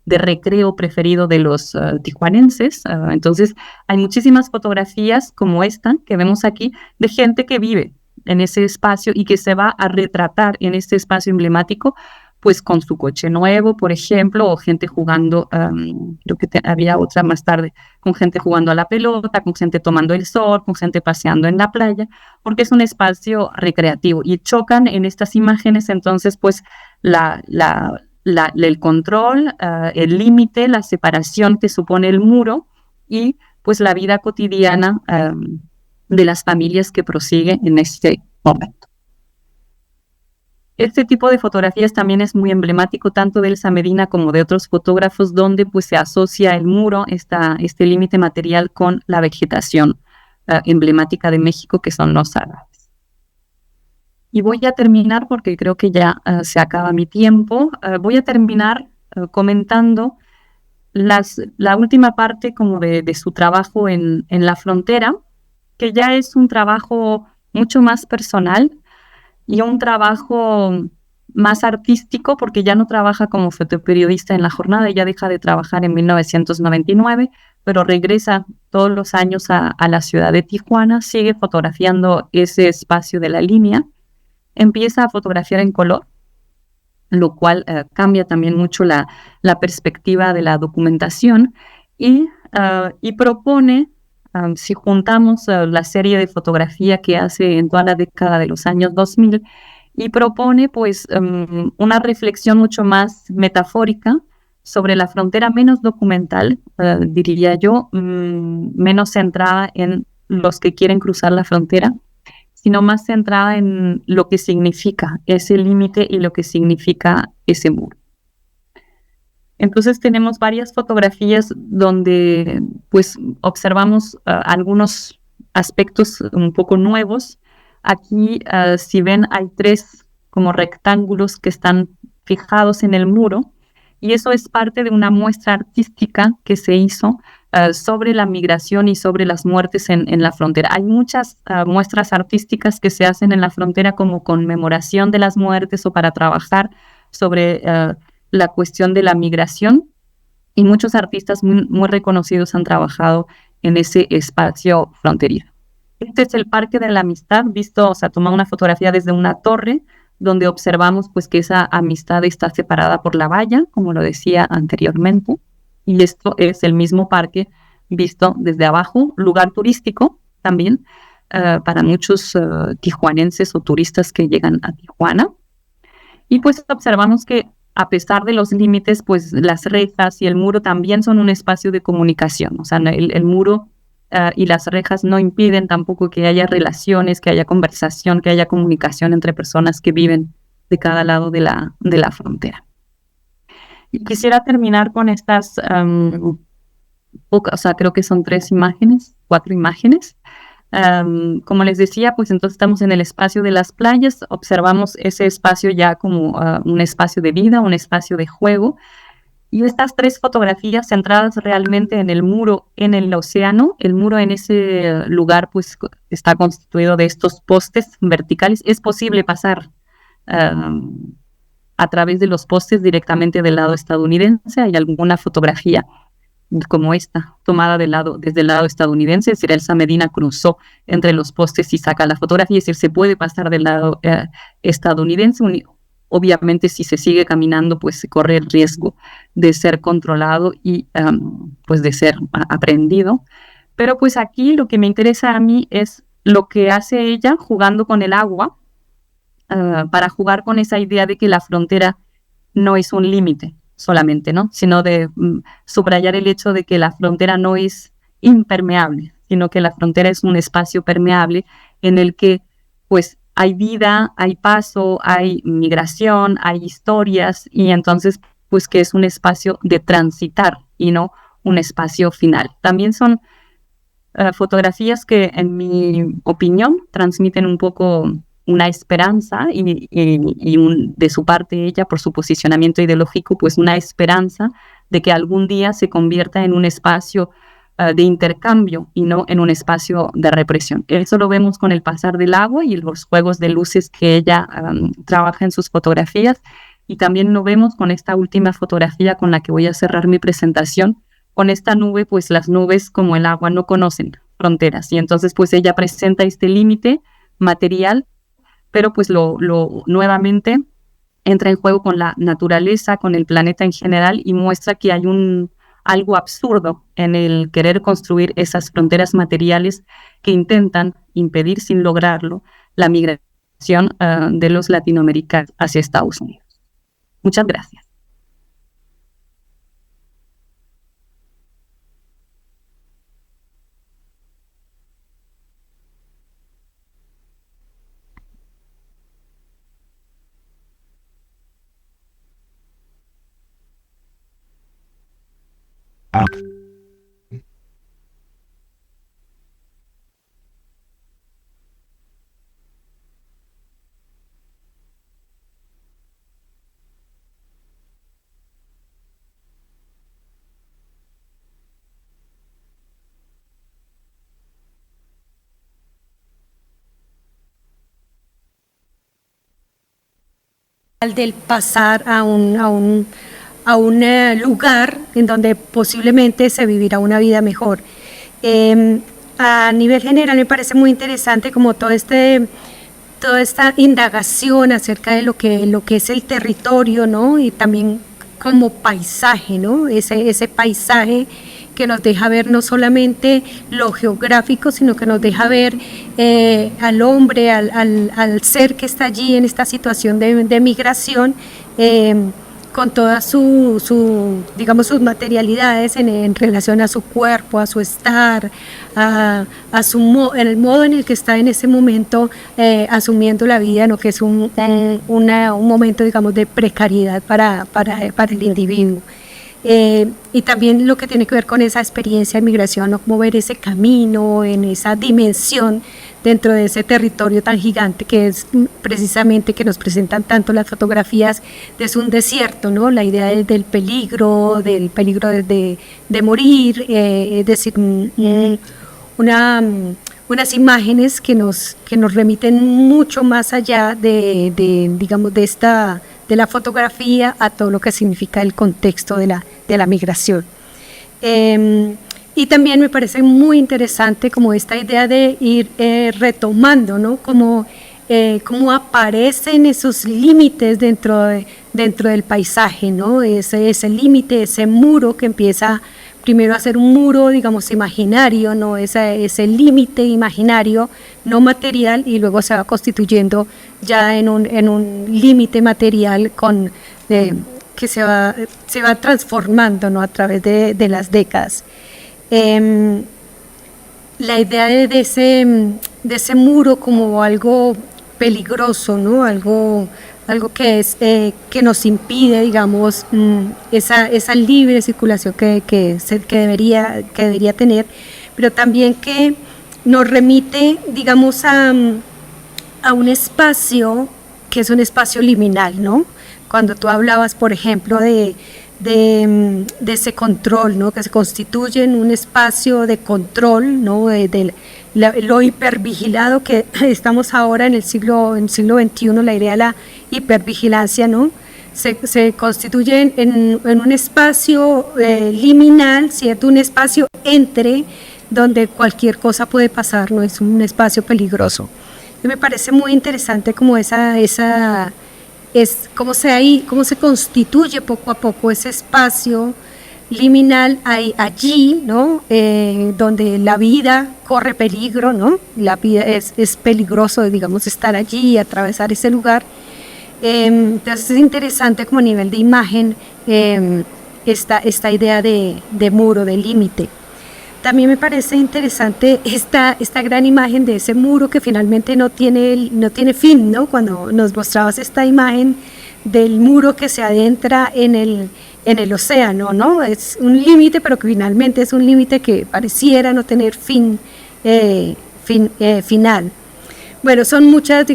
de recreo preferido de los tijuanenses. Entonces, hay muchísimas fotografías como esta que vemos aquí de gente que vive en ese espacio y que se va a retratar en este espacio emblemático, pues con su coche nuevo, por ejemplo, o gente jugando, creo que había otra más tarde, con gente jugando a la pelota, con gente tomando el sol, con gente paseando en la playa, porque es un espacio recreativo. Y chocan en estas imágenes, entonces, pues, el control, el límite, la separación que supone el muro y, pues, la vida cotidiana de las familias que prosiguen en este momento. Este tipo de fotografías también es muy emblemático tanto de Elsa Medina como de otros fotógrafos, donde pues se asocia el muro, este límite material, con la vegetación emblemática de México, que son los árboles. Y voy a terminar, porque creo que ya se acaba mi tiempo, voy a terminar comentando la última parte como de su trabajo en la frontera, que ya es un trabajo mucho más personal y un trabajo más artístico, porque ya no trabaja como fotoperiodista en La Jornada, ya deja de trabajar en 1999, pero regresa todos los años a la ciudad de Tijuana, sigue fotografiando ese espacio de la línea, empieza a fotografiar en color, lo cual cambia también mucho la perspectiva de la documentación y propone, si juntamos la serie de fotografía que hace en toda la década de los años 2000, y propone pues una reflexión mucho más metafórica sobre la frontera, menos documental, diría yo, menos centrada en los que quieren cruzar la frontera, sino más centrada en lo que significa ese límite y lo que significa ese muro. Entonces tenemos varias fotografías donde pues observamos algunos aspectos un poco nuevos. Aquí, si ven, hay 3 como rectángulos que están fijados en el muro, y eso es parte de una muestra artística que se hizo sobre la migración y sobre las muertes en la frontera. Hay muchas muestras artísticas que se hacen en la frontera como conmemoración de las muertes o para trabajar sobre la cuestión de la migración, y muchos artistas muy reconocidos han trabajado en ese espacio fronterizo. Este es el Parque de la Amistad, visto, o sea, tomado una fotografía desde una torre, donde observamos pues que esa amistad está separada por la valla, como lo decía anteriormente, y esto es el mismo parque visto desde abajo, lugar turístico también para muchos tijuanenses o turistas que llegan a Tijuana. Y pues observamos que a pesar de los límites, pues las rejas y el muro también son un espacio de comunicación. O sea, el muro y las rejas no impiden tampoco que haya relaciones, que haya conversación, que haya comunicación entre personas que viven de cada lado de la frontera. Y quisiera terminar con estas, o sea, creo que son 4 imágenes. Como les decía, pues entonces estamos en el espacio de las playas, observamos ese espacio ya como un espacio de vida, un espacio de juego, y estas 3 fotografías centradas realmente en el muro en el océano. El muro en ese lugar pues está constituido de estos postes verticales. Es posible pasar a través de los postes directamente del lado estadounidense. Hay alguna fotografía como esta, tomada desde el lado estadounidense, es decir, Elsa Medina cruzó entre los postes y saca la fotografía, es decir, se puede pasar del lado estadounidense. Obviamente, si se sigue caminando, pues se corre el riesgo de ser controlado y pues de ser aprehendido. Pero pues aquí lo que me interesa a mí es lo que hace ella jugando con el agua, para jugar con esa idea de que la frontera no es un límite solamente, ¿no? Sino de subrayar el hecho de que la frontera no es impermeable, sino que la frontera es un espacio permeable en el que pues hay vida, hay paso, hay migración, hay historias, y entonces pues que es un espacio de transitar y no un espacio final. También son fotografías que, en mi opinión, transmiten un poco una esperanza y de su parte ella, por su posicionamiento ideológico, pues una esperanza de que algún día se convierta en un espacio de intercambio y no en un espacio de represión. Eso lo vemos con el pasar del agua y los juegos de luces que ella trabaja en sus fotografías, y también lo vemos con esta última fotografía con la que voy a cerrar mi presentación. Con esta nube, pues las nubes, como el agua, no conocen fronteras, y entonces pues ella presenta este límite material, pero pues nuevamente entra en juego con la naturaleza, con el planeta en general, y muestra que hay algo absurdo en el querer construir esas fronteras materiales que intentan impedir, sin lograrlo, la migración de los latinoamericanos hacia Estados Unidos. Muchas gracias. Del pasar a un lugar en donde posiblemente se vivirá una vida mejor. A nivel general me parece muy interesante como toda esta indagación acerca de lo que es el territorio, ¿no? Y también como paisaje, ¿no? Ese paisaje que nos deja ver no solamente lo geográfico, sino que nos deja ver al hombre, al ser que está allí en esta situación de migración, con todas sus materialidades en relación a su cuerpo, a su estar, en el modo en el que está en ese momento asumiendo la vida, ¿no? Que es un momento, digamos, de precariedad para el individuo. Y también lo que tiene que ver con esa experiencia de migración, ¿no? Como ver ese camino, en esa dimensión dentro de ese territorio tan gigante que es precisamente que nos presentan tanto las fotografías de un desierto, ¿no? La idea del peligro de morir, es decir, unas imágenes que nos remiten mucho más allá digamos, de la fotografía a todo lo que significa el contexto de la migración. Y también me parece muy interesante como esta idea de ir retomando, ¿no? Cómo aparecen esos límites dentro del paisaje, ¿no? Ese límite, ese muro que empieza primero a ser un muro, digamos, imaginario, ¿no? Ese límite imaginario, no material, y luego se va constituyendo ya en un límite material que se va transformando, ¿no? A través de las décadas. La idea de ese muro como algo peligroso, ¿no? Algo que nos impide, digamos, esa libre circulación que debería tener, pero también que nos remite, digamos, a un espacio que es un espacio liminal, ¿no? Cuando tú hablabas, por ejemplo, de ese control, ¿no? Que se constituye en un espacio de control, ¿no? Lo hipervigilado que estamos ahora en el siglo XXI, la idea de la hipervigilancia, ¿no? Se constituye en un espacio liminal, ¿cierto? Un espacio entre donde cualquier cosa puede pasar, no es un espacio peligroso. Y me parece muy interesante como cómo se constituye poco a poco ese espacio liminal allí, ¿no? Donde la vida corre peligro, ¿no? La vida es peligroso, digamos, estar allí y atravesar ese lugar. Entonces es interesante como a nivel de imagen esta idea de muro, de límite. También me parece interesante esta gran imagen de ese muro que finalmente no tiene fin, ¿no? Cuando nos mostrabas esta imagen del muro que se adentra en el océano, ¿no? Es un límite, pero que finalmente es un límite que pareciera no tener final. Bueno, son muchas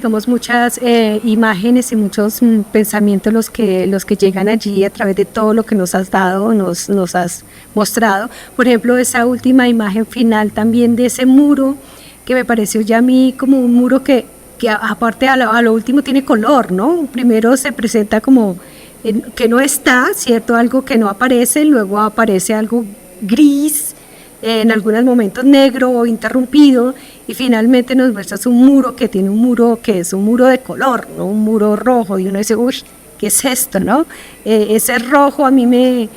imágenes y muchos pensamientos los que llegan allí a través de todo lo que nos has dado, nos has mostrado. Por ejemplo, esa última imagen final también de ese muro, que me pareció ya a mí como un muro que aparte a lo último tiene color, ¿no? Primero se presenta como que no está, ¿cierto? Algo que no aparece, luego aparece algo gris, en algunos momentos negro o interrumpido, y finalmente nos muestras un muro que tiene un muro que es un muro de color, ¿no? Un muro rojo, y uno dice, uy, ¿qué es esto, no? Ese rojo a mí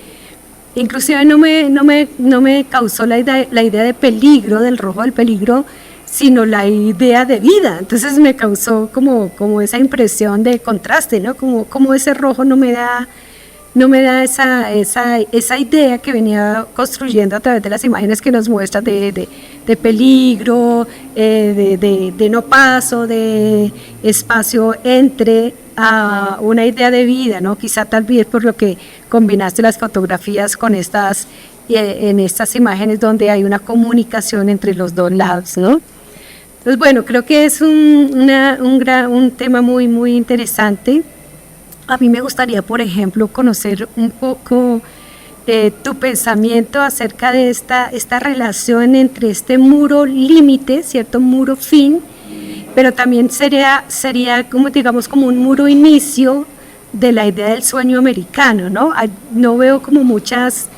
inclusive no me causó la idea de peligro, del rojo del peligro, sino la idea de vida. Entonces me causó como esa impresión de contraste, ¿no? Como ese rojo no me da esa idea que venía construyendo a través de las imágenes que nos muestran de peligro, de no paso, de espacio entre a una idea de vida, ¿no? Quizá tal vez por lo que combinaste las fotografías con estas en estas imágenes donde hay una comunicación entre los dos lados, ¿no? Entonces, bueno, creo que es un tema muy, muy interesante. A mí me gustaría, por ejemplo, conocer un poco tu pensamiento acerca de esta relación entre este muro límite, ¿cierto? Muro fin, pero también sería como, digamos, como un muro inicio de la idea del sueño americano, ¿no? No veo como muchas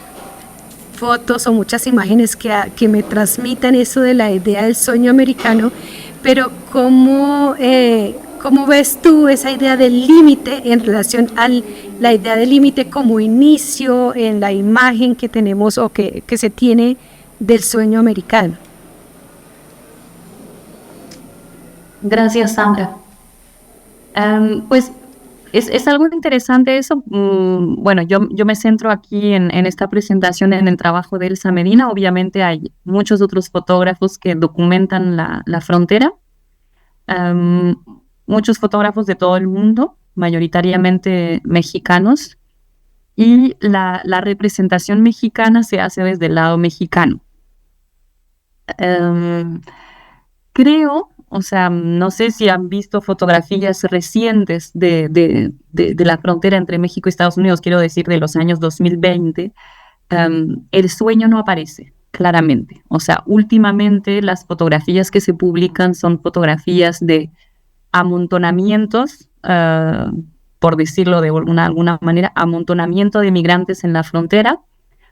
fotos o muchas imágenes que me transmitan eso de la idea del sueño americano, pero ¿cómo ves tú esa idea del límite en relación a la idea del límite como inicio en la imagen que tenemos o que se tiene del sueño americano? Gracias, Sandra. Pues es algo interesante eso. Bueno, yo me centro aquí en esta presentación en el trabajo de Elsa Medina. Obviamente hay muchos otros fotógrafos que documentan la frontera. Muchos fotógrafos de todo el mundo, mayoritariamente mexicanos, y la representación mexicana se hace desde el lado mexicano. Creo, o sea, no sé si han visto fotografías recientes de la frontera entre México y Estados Unidos, quiero decir de los años 2020, el sueño no aparece claramente. O sea, últimamente las fotografías que se publican son fotografías de amontonamientos, por decirlo de alguna manera, amontonamiento de migrantes en la frontera.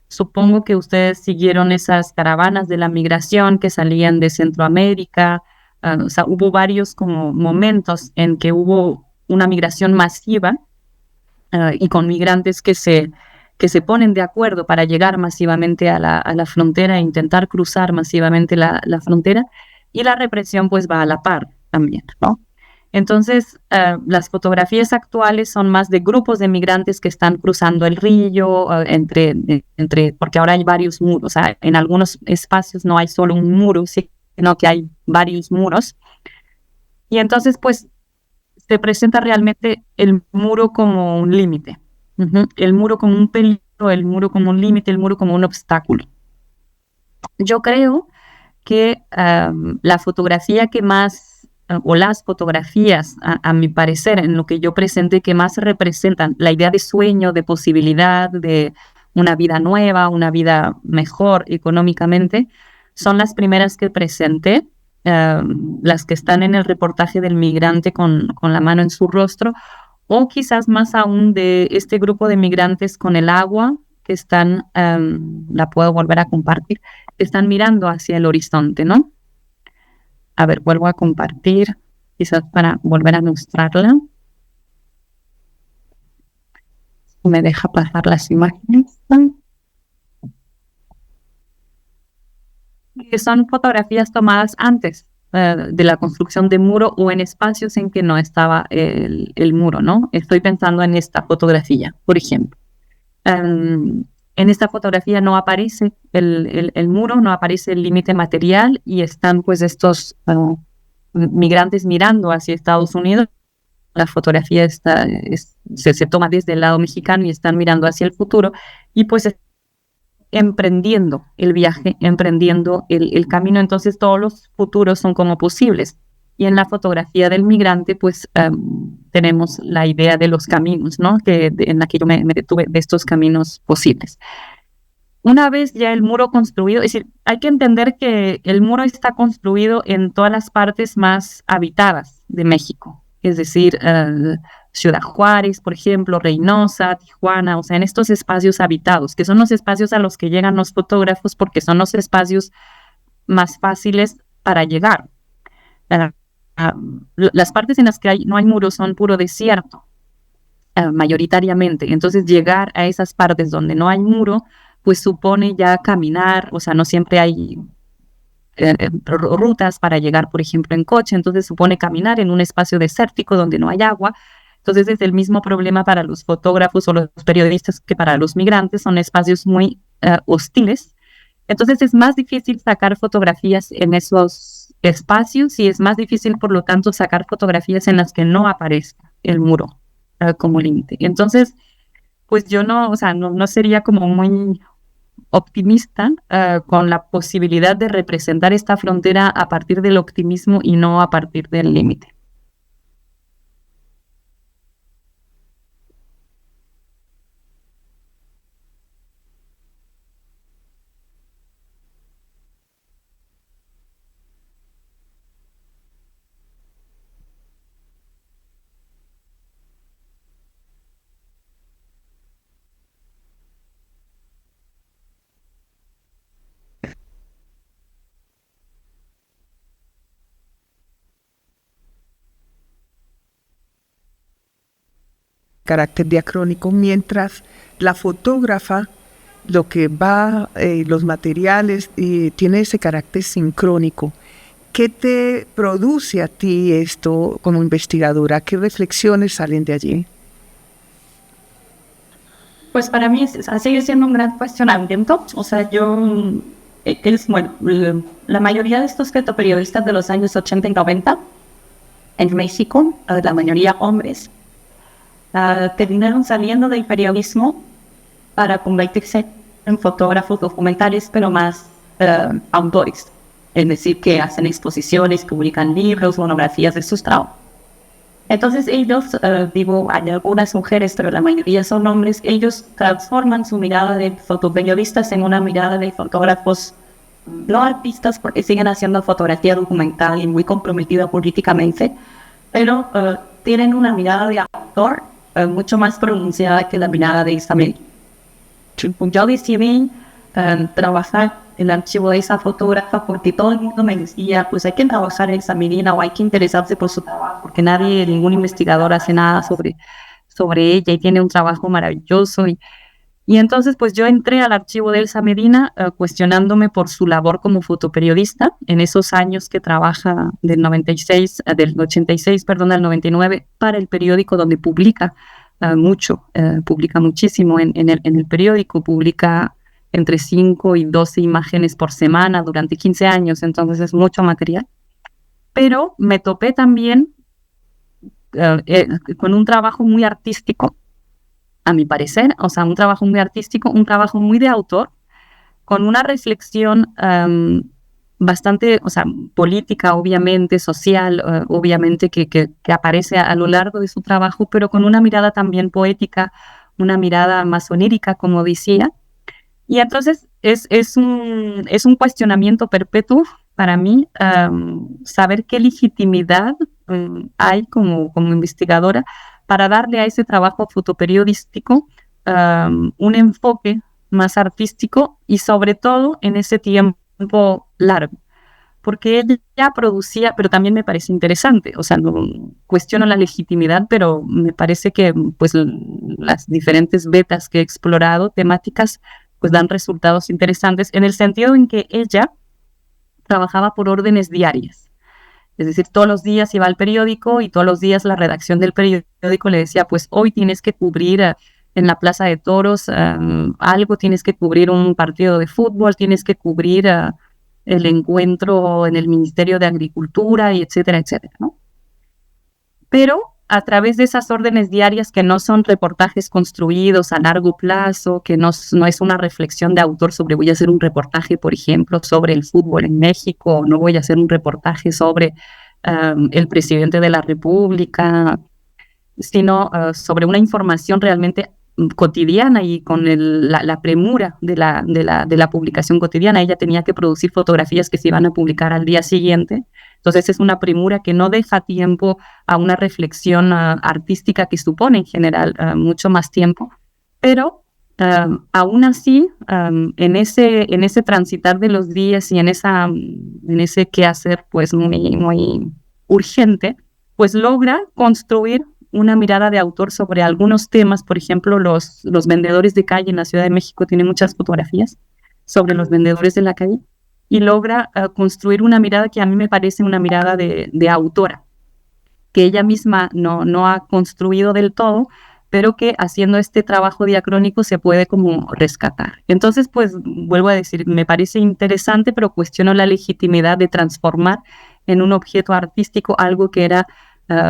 Supongo que ustedes siguieron esas caravanas de la migración que salían de Centroamérica. O sea, hubo varios como momentos en que hubo una migración masiva y con migrantes que se ponen de acuerdo para llegar masivamente a la frontera e intentar cruzar masivamente la frontera, y la represión pues va a la par también, ¿no? Entonces, las fotografías actuales son más de grupos de migrantes que están cruzando el río, porque ahora hay varios muros. O sea, en algunos espacios no hay solo un muro, sino que hay varios muros. Y entonces, pues, se presenta realmente el muro como un límite. El muro como un peligro, el muro como un límite, el muro como un obstáculo. Yo creo que la fotografía que más o las fotografías, a mi parecer, en lo que yo presenté, que más representan la idea de sueño, de posibilidad, de una vida nueva, una vida mejor económicamente, son las primeras que presenté, las que están en el reportaje del migrante con la mano en su rostro, o quizás más aún de este grupo de migrantes con el agua, que están, la puedo volver a compartir, que están mirando hacia el horizonte, ¿no? A ver, vuelvo a compartir, quizás para volver a mostrarla. Me deja pasar las imágenes. Que son fotografías tomadas antes de la construcción de muro o en espacios en que no estaba el muro, ¿no? Estoy pensando en esta fotografía, por ejemplo. En esta fotografía no aparece el muro, no aparece el límite material, y están pues estos migrantes mirando hacia Estados Unidos. La fotografía se toma desde el lado mexicano y están mirando hacia el futuro, y pues emprendiendo el viaje, emprendiendo el camino. Entonces todos los futuros son como posibles. Y en la fotografía del migrante, pues tenemos la idea de los caminos, ¿no? En la que yo me detuve, de estos caminos posibles. Una vez ya el muro construido, es decir, hay que entender que el muro está construido en todas las partes más habitadas de México, es decir, Ciudad Juárez, por ejemplo, Reynosa, Tijuana, o sea, en estos espacios habitados, que son los espacios a los que llegan los fotógrafos porque son los espacios más fáciles para llegar. Las partes en las que no hay muros son puro desierto, mayoritariamente. Entonces, llegar a esas partes donde no hay muro, pues supone ya caminar, o sea, no siempre hay rutas para llegar, por ejemplo, en coche. Entonces, supone caminar en un espacio desértico donde no hay agua. Entonces, es el mismo problema para los fotógrafos o los periodistas que para los migrantes. Son espacios muy hostiles. Entonces, es más difícil sacar fotografías en esos espacios, y es más difícil, por lo tanto, sacar fotografías en las que no aparezca el muro como límite. Entonces, pues yo no, o sea, no sería como muy optimista con la posibilidad de representar esta frontera a partir del optimismo y no a partir del límite. Carácter diacrónico, mientras la fotógrafa, lo que va, los materiales, tiene ese carácter sincrónico. ¿Qué te produce a ti esto como investigadora? ¿Qué reflexiones salen de allí? Pues para mí sigue siendo un gran cuestionamiento. O sea, la mayoría de estos fotoperiodistas de los años 80 y 90 en México, la mayoría hombres, terminaron saliendo del periodismo para convertirse en fotógrafos documentales, pero más autores. Es decir, que hacen exposiciones, publican libros, monografías de sus trabajos. Entonces ellos, hay algunas mujeres, pero la mayoría son hombres, ellos transforman su mirada de fotoperiodistas en una mirada de fotógrafos no artistas, porque siguen haciendo fotografía documental y muy comprometida políticamente, pero tienen una mirada de autor mucho más pronunciada que la mirada de Isabel. Yo decidí trabajar el archivo de esa fotógrafa porque todo el mundo me decía, pues hay que trabajar en esa menina o hay que interesarse por su trabajo, porque ningún investigador hace nada sobre ella y tiene un trabajo maravilloso. Y entonces pues yo entré al archivo de Elsa Medina cuestionándome por su labor como fotoperiodista en esos años que trabaja del 86 al 99 para el periódico donde publica publica muchísimo en el periódico, publica entre 5 y 12 imágenes por semana durante 15 años, entonces es mucho material. Pero me topé también con un trabajo muy artístico, a mi parecer, o sea, un trabajo muy artístico, un trabajo muy de autor, con una reflexión bastante, o sea, política, obviamente, social, obviamente, que aparece a lo largo de su trabajo, pero con una mirada también poética, una mirada más onírica, como decía. Y entonces es un cuestionamiento perpetuo para mí, saber qué legitimidad hay como investigadora para darle a ese trabajo fotoperiodístico un enfoque más artístico y sobre todo en ese tiempo largo. Porque ella ya producía, pero también me parece interesante, o sea, no cuestiono la legitimidad, pero me parece que pues las diferentes vetas que he explorado, temáticas, pues dan resultados interesantes en el sentido en que ella trabajaba por órdenes diarias. Es decir, todos los días iba al periódico y todos los días la redacción del periódico le decía, pues hoy tienes que cubrir en la Plaza de Toros algo, tienes que cubrir un partido de fútbol, tienes que cubrir el encuentro en el Ministerio de Agricultura, y etcétera, etcétera, ¿no? Pero a través de esas órdenes diarias que no son reportajes construidos a largo plazo, que no es una reflexión de autor sobre voy a hacer un reportaje, por ejemplo, sobre el fútbol en México, o no voy a hacer un reportaje sobre el presidente de la República, sino sobre una información realmente cotidiana y con la premura de la publicación cotidiana. Ella tenía que producir fotografías que se iban a publicar al día siguiente. Entonces es una premura que no deja tiempo a una reflexión artística que supone en general mucho más tiempo, pero aún así en ese transitar de los días y en ese quehacer pues muy urgente, pues logra construir una mirada de autor sobre algunos temas. Por ejemplo, los vendedores de calle en la Ciudad de México tienen muchas fotografías sobre los vendedores de la calle, y logra construir una mirada que a mí me parece una mirada de autora, que ella misma no ha construido del todo, pero que haciendo este trabajo diacrónico se puede como rescatar. Entonces, pues, vuelvo a decir, me parece interesante, pero cuestiono la legitimidad de transformar en un objeto artístico algo que era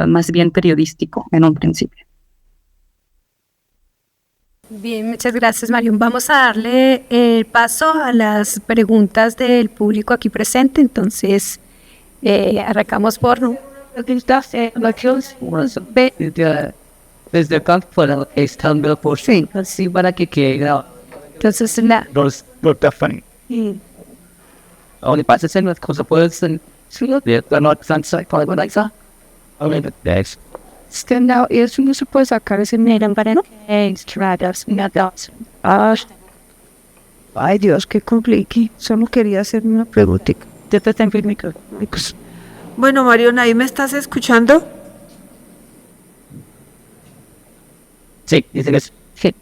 más bien periodístico en un principio. Bien, muchas gracias, Marión. Vamos a darle el paso a las preguntas del público aquí presente. Entonces, arrancamos por... Desde acá fuera estando por sí, así para que quede Entonces, los fan. Ahora pasa a ser las cosas pueden ser si no de la no sansa para la isa. Ahora es stand out y eso no se puede sacar ese miran para no extradas nada. Ay Dios, qué complique. Solo quería hacer una pregunta. Ya te tengo el micro. Bueno, Marión, ¿ahí me estás escuchando? sí, dicen eso.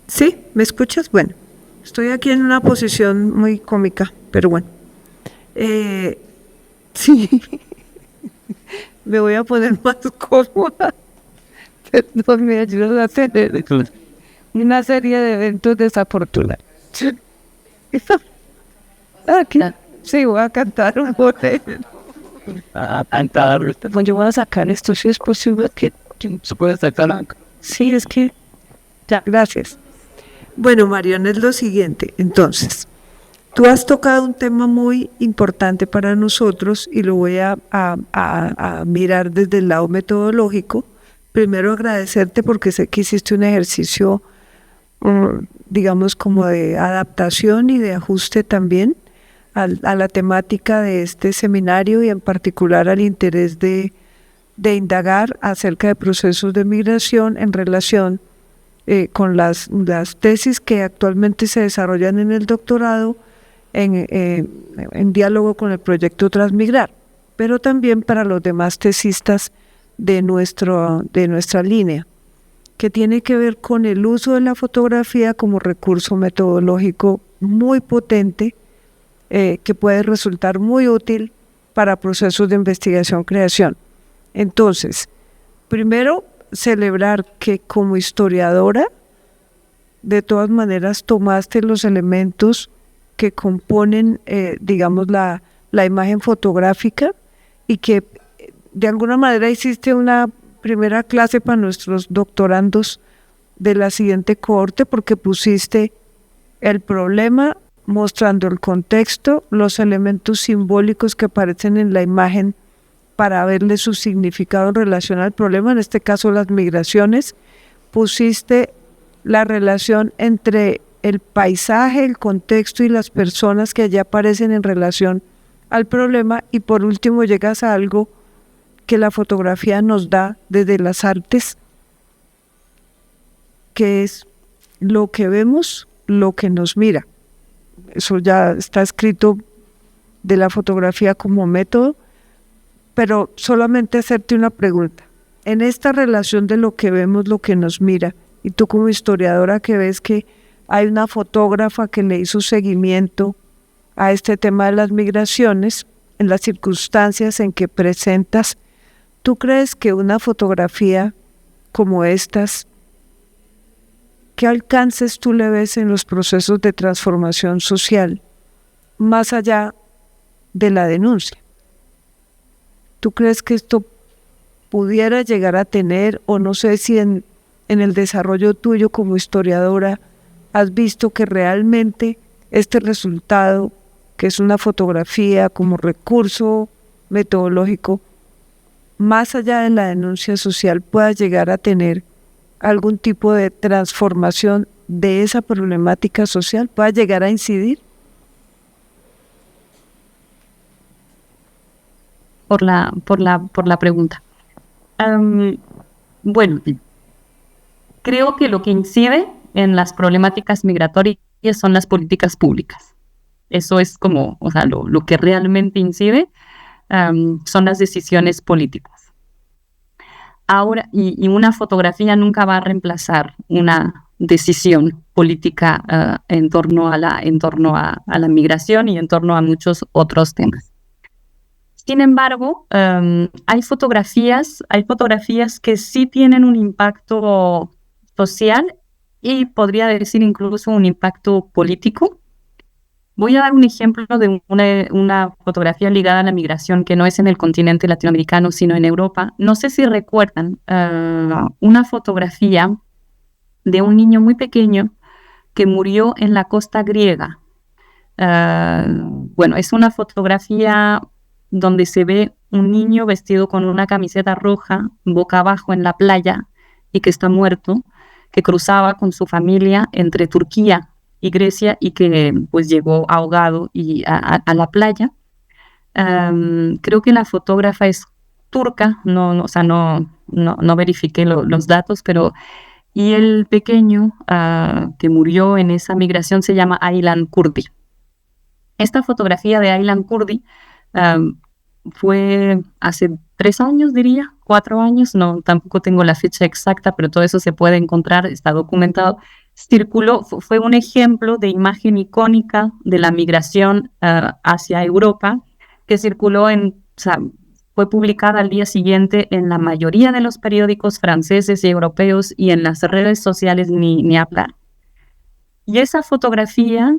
¿Sí? ¿Me escuchas? Bueno, estoy aquí en una posición muy cómica, pero bueno. Sí, me voy a poner más cómoda. Perdón, me ayudas a hacer una serie de eventos desafortunados. Sí, voy a cantar un bote. A cantar. Pues yo voy a sacar esto, si es posible que... Se puede sacar. Sí, es que... Ya, gracias. Bueno, Marión, es lo siguiente. Entonces, tú has tocado un tema muy importante para nosotros y lo voy a mirar desde el lado metodológico. Primero agradecerte porque sé que hiciste un ejercicio, digamos, como de adaptación y de ajuste también a la temática de este seminario y en particular al interés de indagar acerca de procesos de migración en relación con las tesis que actualmente se desarrollan en el doctorado en diálogo con el proyecto Transmigrar, pero también para los demás tesistas de nuestra línea, que tiene que ver con el uso de la fotografía como recurso metodológico muy potente, que puede resultar muy útil para procesos de investigación-creación. Entonces, primero, celebrar que como historiadora, de todas maneras, tomaste los elementos que componen, digamos, la imagen fotográfica y que de alguna manera hiciste una primera clase para nuestros doctorandos de la siguiente cohorte porque pusiste el problema mostrando el contexto, los elementos simbólicos que aparecen en la imagen para verle su significado en relación al problema, en este caso las migraciones, pusiste la relación entre el paisaje, el contexto y las personas que allí aparecen en relación al problema y por último llegas a algo que la fotografía nos da desde las artes, que es lo que vemos, lo que nos mira. Eso ya está escrito de la fotografía como método, pero solamente hacerte una pregunta. En esta relación de lo que vemos, lo que nos mira, y tú como historiadora que ves que hay una fotógrafa que le hizo seguimiento a este tema de las migraciones, en las circunstancias en que presentas, ¿tú crees que una fotografía como estas, qué alcances tú le ves en los procesos de transformación social, más allá de la denuncia? ¿Tú crees que esto pudiera llegar a tener, o no sé si en el desarrollo tuyo como historiadora, has visto que realmente este resultado, que es una fotografía como recurso metodológico, más allá de la denuncia social, pueda llegar a tener algún tipo de transformación de esa problemática social, pueda llegar a incidir? Por la pregunta. Bueno, creo que lo que incide en las problemáticas migratorias son las políticas públicas. Eso es como, o sea, lo que realmente incide son las decisiones políticas. Ahora, y una fotografía nunca va a reemplazar una decisión política en torno a la migración y en torno a muchos otros temas. Sin embargo, hay fotografías que sí tienen un impacto social y podría decir incluso un impacto político. Voy a dar un ejemplo de una fotografía ligada a la migración que no es en el continente latinoamericano, sino en Europa. No sé si recuerdan una fotografía de un niño muy pequeño que murió en la costa griega. Bueno, es una fotografía donde se ve un niño vestido con una camiseta roja, boca abajo en la playa, y que está muerto, que cruzaba con su familia entre Turquía y Grecia y que pues llegó ahogado a la playa. Creo que la fotógrafa es turca, o sea, no verifiqué los datos, pero y el pequeño que murió en esa migración se llama Aylan Kurdi. Esta fotografía de Aylan Kurdi fue hace 3 años, diría, 4 años, no, tampoco tengo la fecha exacta, pero todo eso se puede encontrar, está documentado. Circuló, fue un ejemplo de imagen icónica de la migración hacia Europa, que circuló fue publicada al día siguiente en la mayoría de los periódicos franceses y europeos, y en las redes sociales ni hablar. Y esa fotografía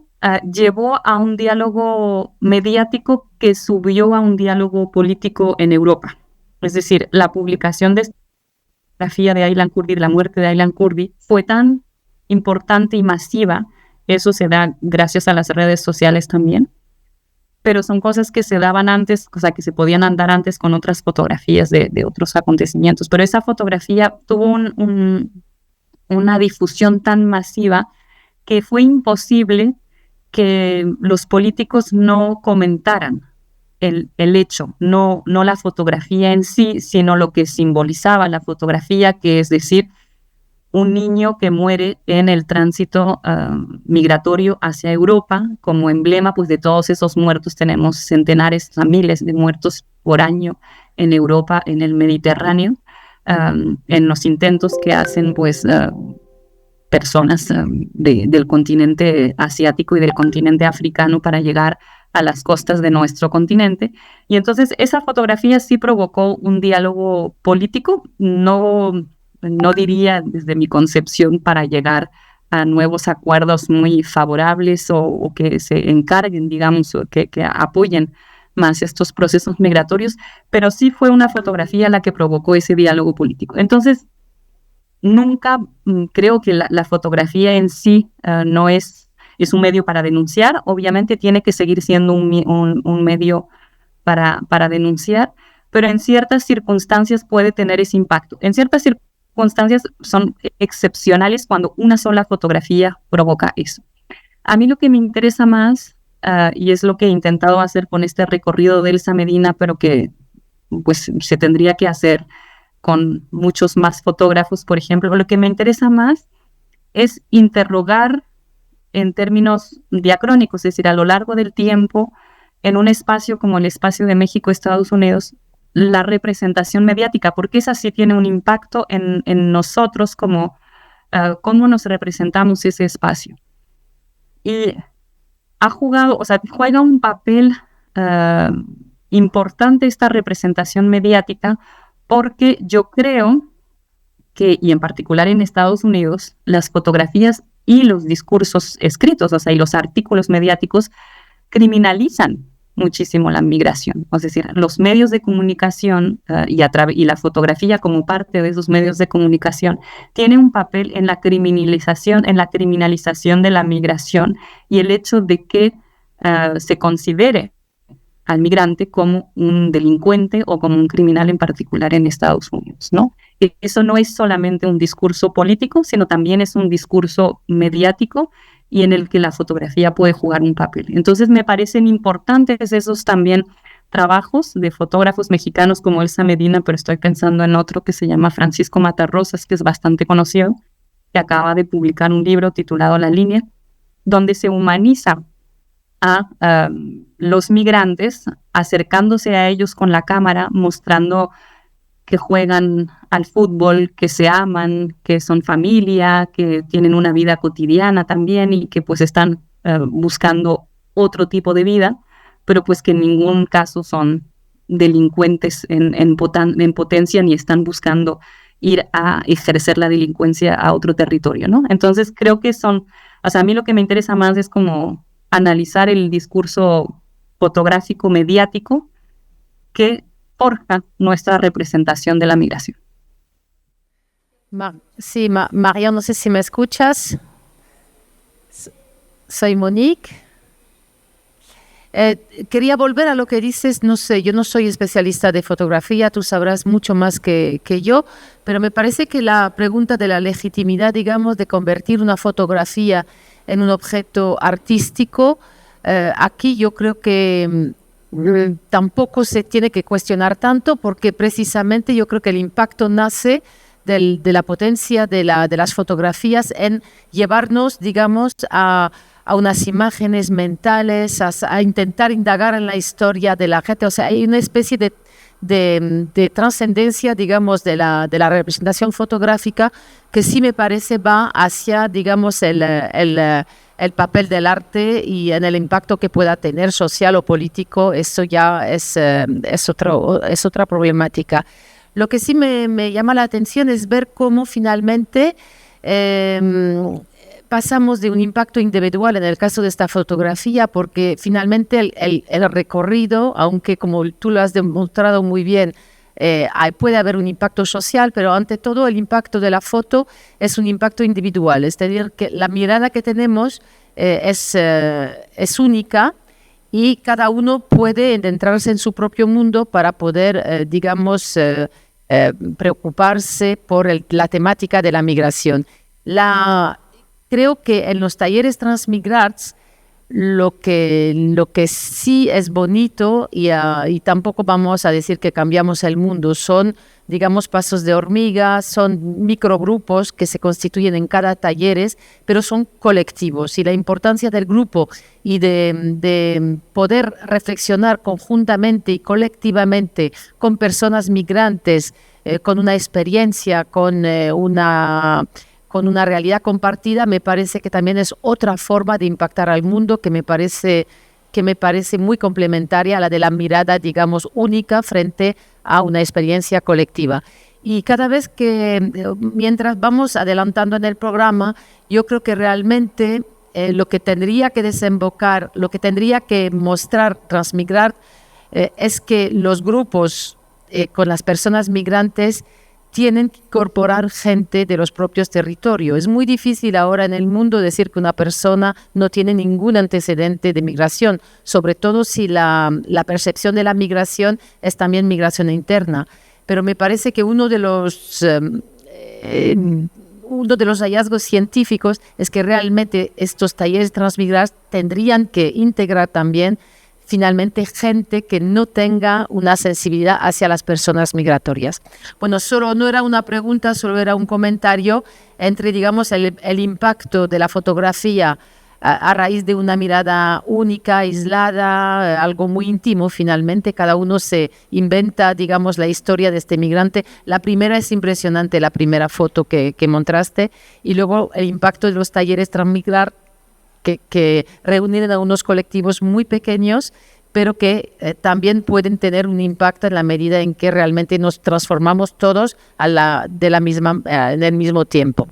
llevó a un diálogo mediático que subió a un diálogo político en Europa. Es decir, la publicación de esta fotografía de Aylan Kurdi, de la muerte de Aylan Kurdi, fue tan importante y masiva. Eso se da gracias a las redes sociales también, pero son cosas que se daban antes, o sea, que se podían andar antes con otras fotografías de otros acontecimientos, pero esa fotografía tuvo una difusión tan masiva que fue imposible que los políticos no comentaran el hecho, no la fotografía en sí, sino lo que simbolizaba la fotografía, que es decir, un niño que muere en el tránsito migratorio hacia Europa. Como emblema pues, de todos esos muertos, tenemos centenares, miles de muertos por año en Europa, en el Mediterráneo, en los intentos que hacen pues, personas del continente asiático y del continente africano para llegar a las costas de nuestro continente. Y entonces esa fotografía sí provocó un diálogo político, no diría desde mi concepción para llegar a nuevos acuerdos muy favorables o que se encarguen, digamos, o que apoyen más estos procesos migratorios, pero sí fue una fotografía la que provocó ese diálogo político. Entonces, nunca creo que la fotografía en sí no es un medio para denunciar. Obviamente tiene que seguir siendo un medio para denunciar, pero en ciertas circunstancias puede tener ese impacto. En ciertas circunstancias son excepcionales cuando una sola fotografía provoca eso. A mí lo que me interesa más, y es lo que he intentado hacer con este recorrido de Elsa Medina, pero que pues se tendría que hacer con muchos más fotógrafos, por ejemplo, lo que me interesa más es interrogar en términos diacrónicos, es decir, a lo largo del tiempo, en un espacio como el espacio de México-Estados Unidos, la representación mediática, porque esa sí tiene un impacto en nosotros, como cómo nos representamos ese espacio. Y juega un papel importante esta representación mediática, porque yo creo que, y en particular en Estados Unidos, las fotografías y los discursos escritos, y los artículos mediáticos criminalizan muchísimo la migración. Es decir, los medios de comunicación y la fotografía como parte de esos medios de comunicación tiene un papel en la criminalización de la migración y el hecho de que se considere al migrante como un delincuente o como un criminal en particular en Estados Unidos, ¿no? Y eso no es solamente un discurso político, sino también es un discurso mediático y en el que la fotografía puede jugar un papel. Entonces me parecen importantes esos también trabajos de fotógrafos mexicanos como Elsa Medina, pero estoy pensando en otro que se llama Francisco Matarrosas, que es bastante conocido, que acaba de publicar un libro titulado La Línea, donde se humaniza a los migrantes, acercándose a ellos con la cámara, mostrando que juegan al fútbol, que se aman, que son familia, que tienen una vida cotidiana también y que pues están buscando otro tipo de vida, pero pues que en ningún caso son delincuentes en potencia ni están buscando ir a ejercer la delincuencia a otro territorio, ¿no? Entonces creo que a mí lo que me interesa más es como analizar el discurso fotográfico mediático que forja nuestra representación de la migración. Sí, María, no sé si me escuchas. Soy Monique. Quería volver a lo que dices, no sé, yo no soy especialista de fotografía, tú sabrás mucho más que yo, pero me parece que la pregunta de la legitimidad, digamos, de convertir una fotografía en un objeto artístico, aquí yo creo que tampoco se tiene que cuestionar tanto, porque precisamente yo creo que el impacto nace de la potencia de las fotografías en llevarnos, digamos, a unas imágenes mentales, a intentar indagar en la historia de la gente. O sea, hay una especie de trascendencia, digamos, de la representación fotográfica que sí me parece va hacia, digamos, el papel del arte y en el impacto que pueda tener social o político. Eso ya es otra problemática. Lo que sí me llama la atención es ver cómo finalmente pasamos de un impacto individual en el caso de esta fotografía, porque finalmente el recorrido, aunque como tú lo has demostrado muy bien, puede haber un impacto social, pero ante todo el impacto de la foto es un impacto individual, es decir, que la mirada que tenemos es única y cada uno puede adentrarse en su propio mundo para poder, preocuparse por la temática de la migración. Creo que en los talleres Transmigrats lo que sí es bonito y tampoco vamos a decir que cambiamos el mundo, son, digamos, pasos de hormiga, son microgrupos que se constituyen en cada talleres, pero son colectivos, y la importancia del grupo y de poder reflexionar conjuntamente y colectivamente con personas migrantes, con una experiencia, con una realidad compartida, me parece que también es otra forma de impactar al mundo que me parece muy complementaria a la de la mirada, digamos, única frente a una experiencia colectiva. Y cada vez mientras vamos adelantando en el programa, yo creo que realmente lo que tendría que desembocar, lo que tendría que mostrar Transmigrar, es que los grupos con las personas migrantes tienen que incorporar gente de los propios territorios. Es muy difícil ahora en el mundo decir que una persona no tiene ningún antecedente de migración, sobre todo si la percepción de la migración es también migración interna. Pero me parece que uno de los hallazgos científicos es que realmente estos talleres Transmigrar tendrían que integrar también finalmente gente que no tenga una sensibilidad hacia las personas migratorias. Bueno, solo no era una pregunta, solo era un comentario entre, digamos, el impacto de la fotografía a raíz de una mirada única, aislada, algo muy íntimo finalmente. Cada uno se inventa, digamos, la historia de este migrante. La primera es impresionante, la primera foto que mostraste, y luego el impacto de los talleres Transmigrar que reúnen a unos colectivos muy pequeños, pero que también pueden tener un impacto en la medida en que realmente nos transformamos todos en el mismo tiempo.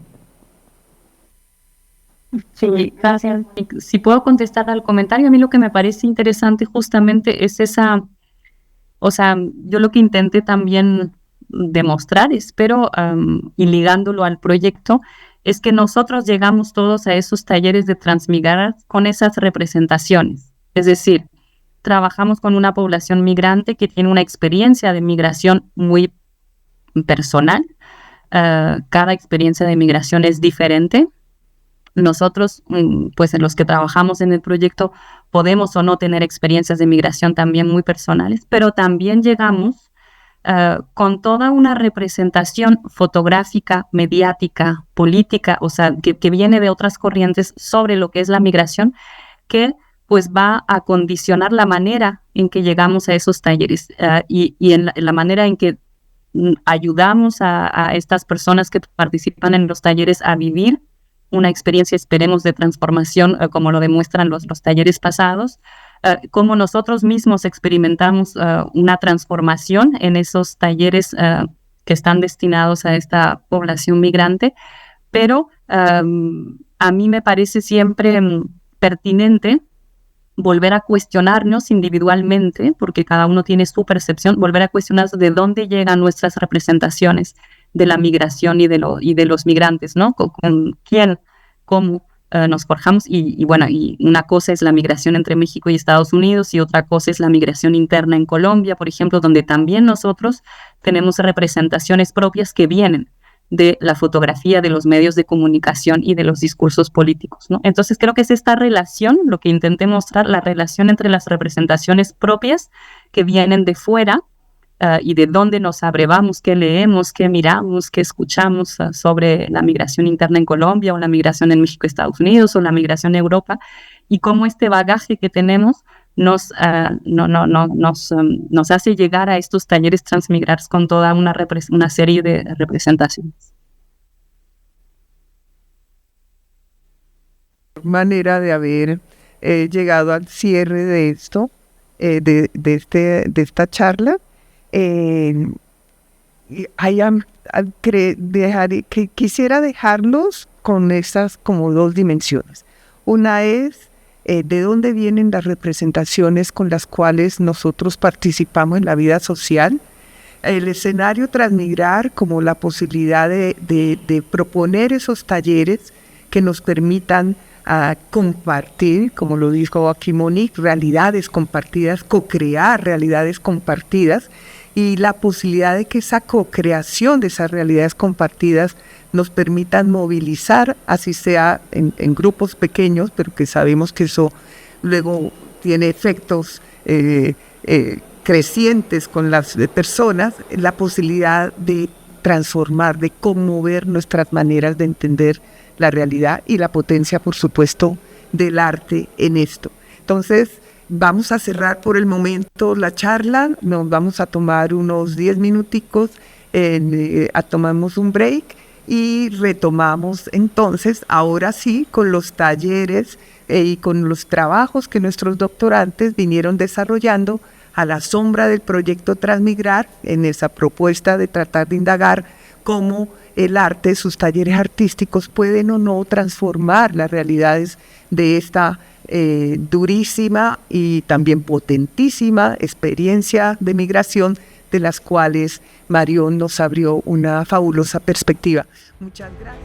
Sí, gracias. Si puedo contestar al comentario, a mí lo que me parece interesante justamente es yo lo que intenté también demostrar, espero, y ligándolo al proyecto, es que nosotros llegamos todos a esos talleres de Transmigrar con esas representaciones. Es decir, trabajamos con una población migrante que tiene una experiencia de migración muy personal. Cada experiencia de migración es diferente. Nosotros, pues en los que trabajamos en el proyecto, podemos o no tener experiencias de migración también muy personales, pero también llegamos con toda una representación fotográfica, mediática, política, o sea, que viene de otras corrientes sobre lo que es la migración, que pues va a condicionar la manera en que llegamos a esos talleres y en la manera en que ayudamos a estas personas que participan en los talleres a vivir una experiencia, esperemos, de transformación, como lo demuestran los talleres pasados, cómo nosotros mismos experimentamos una transformación en esos talleres que están destinados a esta población migrante, pero a mí me parece siempre pertinente volver a cuestionarnos individualmente, porque cada uno tiene su percepción, volver a cuestionarnos de dónde llegan nuestras representaciones de la migración y de los migrantes, ¿no? ¿Con quién, cómo nos forjamos y bueno, y una cosa es la migración entre México y Estados Unidos y otra cosa es la migración interna en Colombia, por ejemplo, donde también nosotros tenemos representaciones propias que vienen de la fotografía, de los medios de comunicación y de los discursos políticos, ¿no? Entonces creo que es esta relación, lo que intenté mostrar, la relación entre las representaciones propias que vienen de fuera y de dónde nos abrevamos, qué leemos, qué miramos, qué escuchamos sobre la migración interna en Colombia o la migración en México, Estados Unidos o la migración en Europa, y cómo este bagaje que tenemos nos hace llegar a estos talleres Transmigrars con toda una serie de representaciones. Manera de haber llegado al cierre de esto, de esta charla. Quisiera dejarlos con estas como dos dimensiones. Una es de dónde vienen las representaciones con las cuales nosotros participamos en la vida social. El escenario Transmigrar como la posibilidad de proponer esos talleres que nos permitan compartir, como lo dijo aquí Monique, realidades compartidas, co-crear realidades compartidas, y la posibilidad de que esa co-creación de esas realidades compartidas nos permitan movilizar, así sea en grupos pequeños, pero que sabemos que eso luego tiene efectos crecientes con las personas, la posibilidad de transformar, de conmover nuestras maneras de entender la realidad y la potencia, por supuesto, del arte en esto. Entonces, vamos a cerrar por el momento la charla, nos vamos a tomar unos 10 minuticos, tomamos un break y retomamos entonces, ahora sí, con los talleres y con los trabajos que nuestros doctorantes vinieron desarrollando a la sombra del proyecto Transmigrar, en esa propuesta de tratar de indagar cómo el arte, sus talleres artísticos pueden o no transformar las realidades de esta durísima y también potentísima experiencia de migración, de las cuales Marión nos abrió una fabulosa perspectiva. Muchas gracias.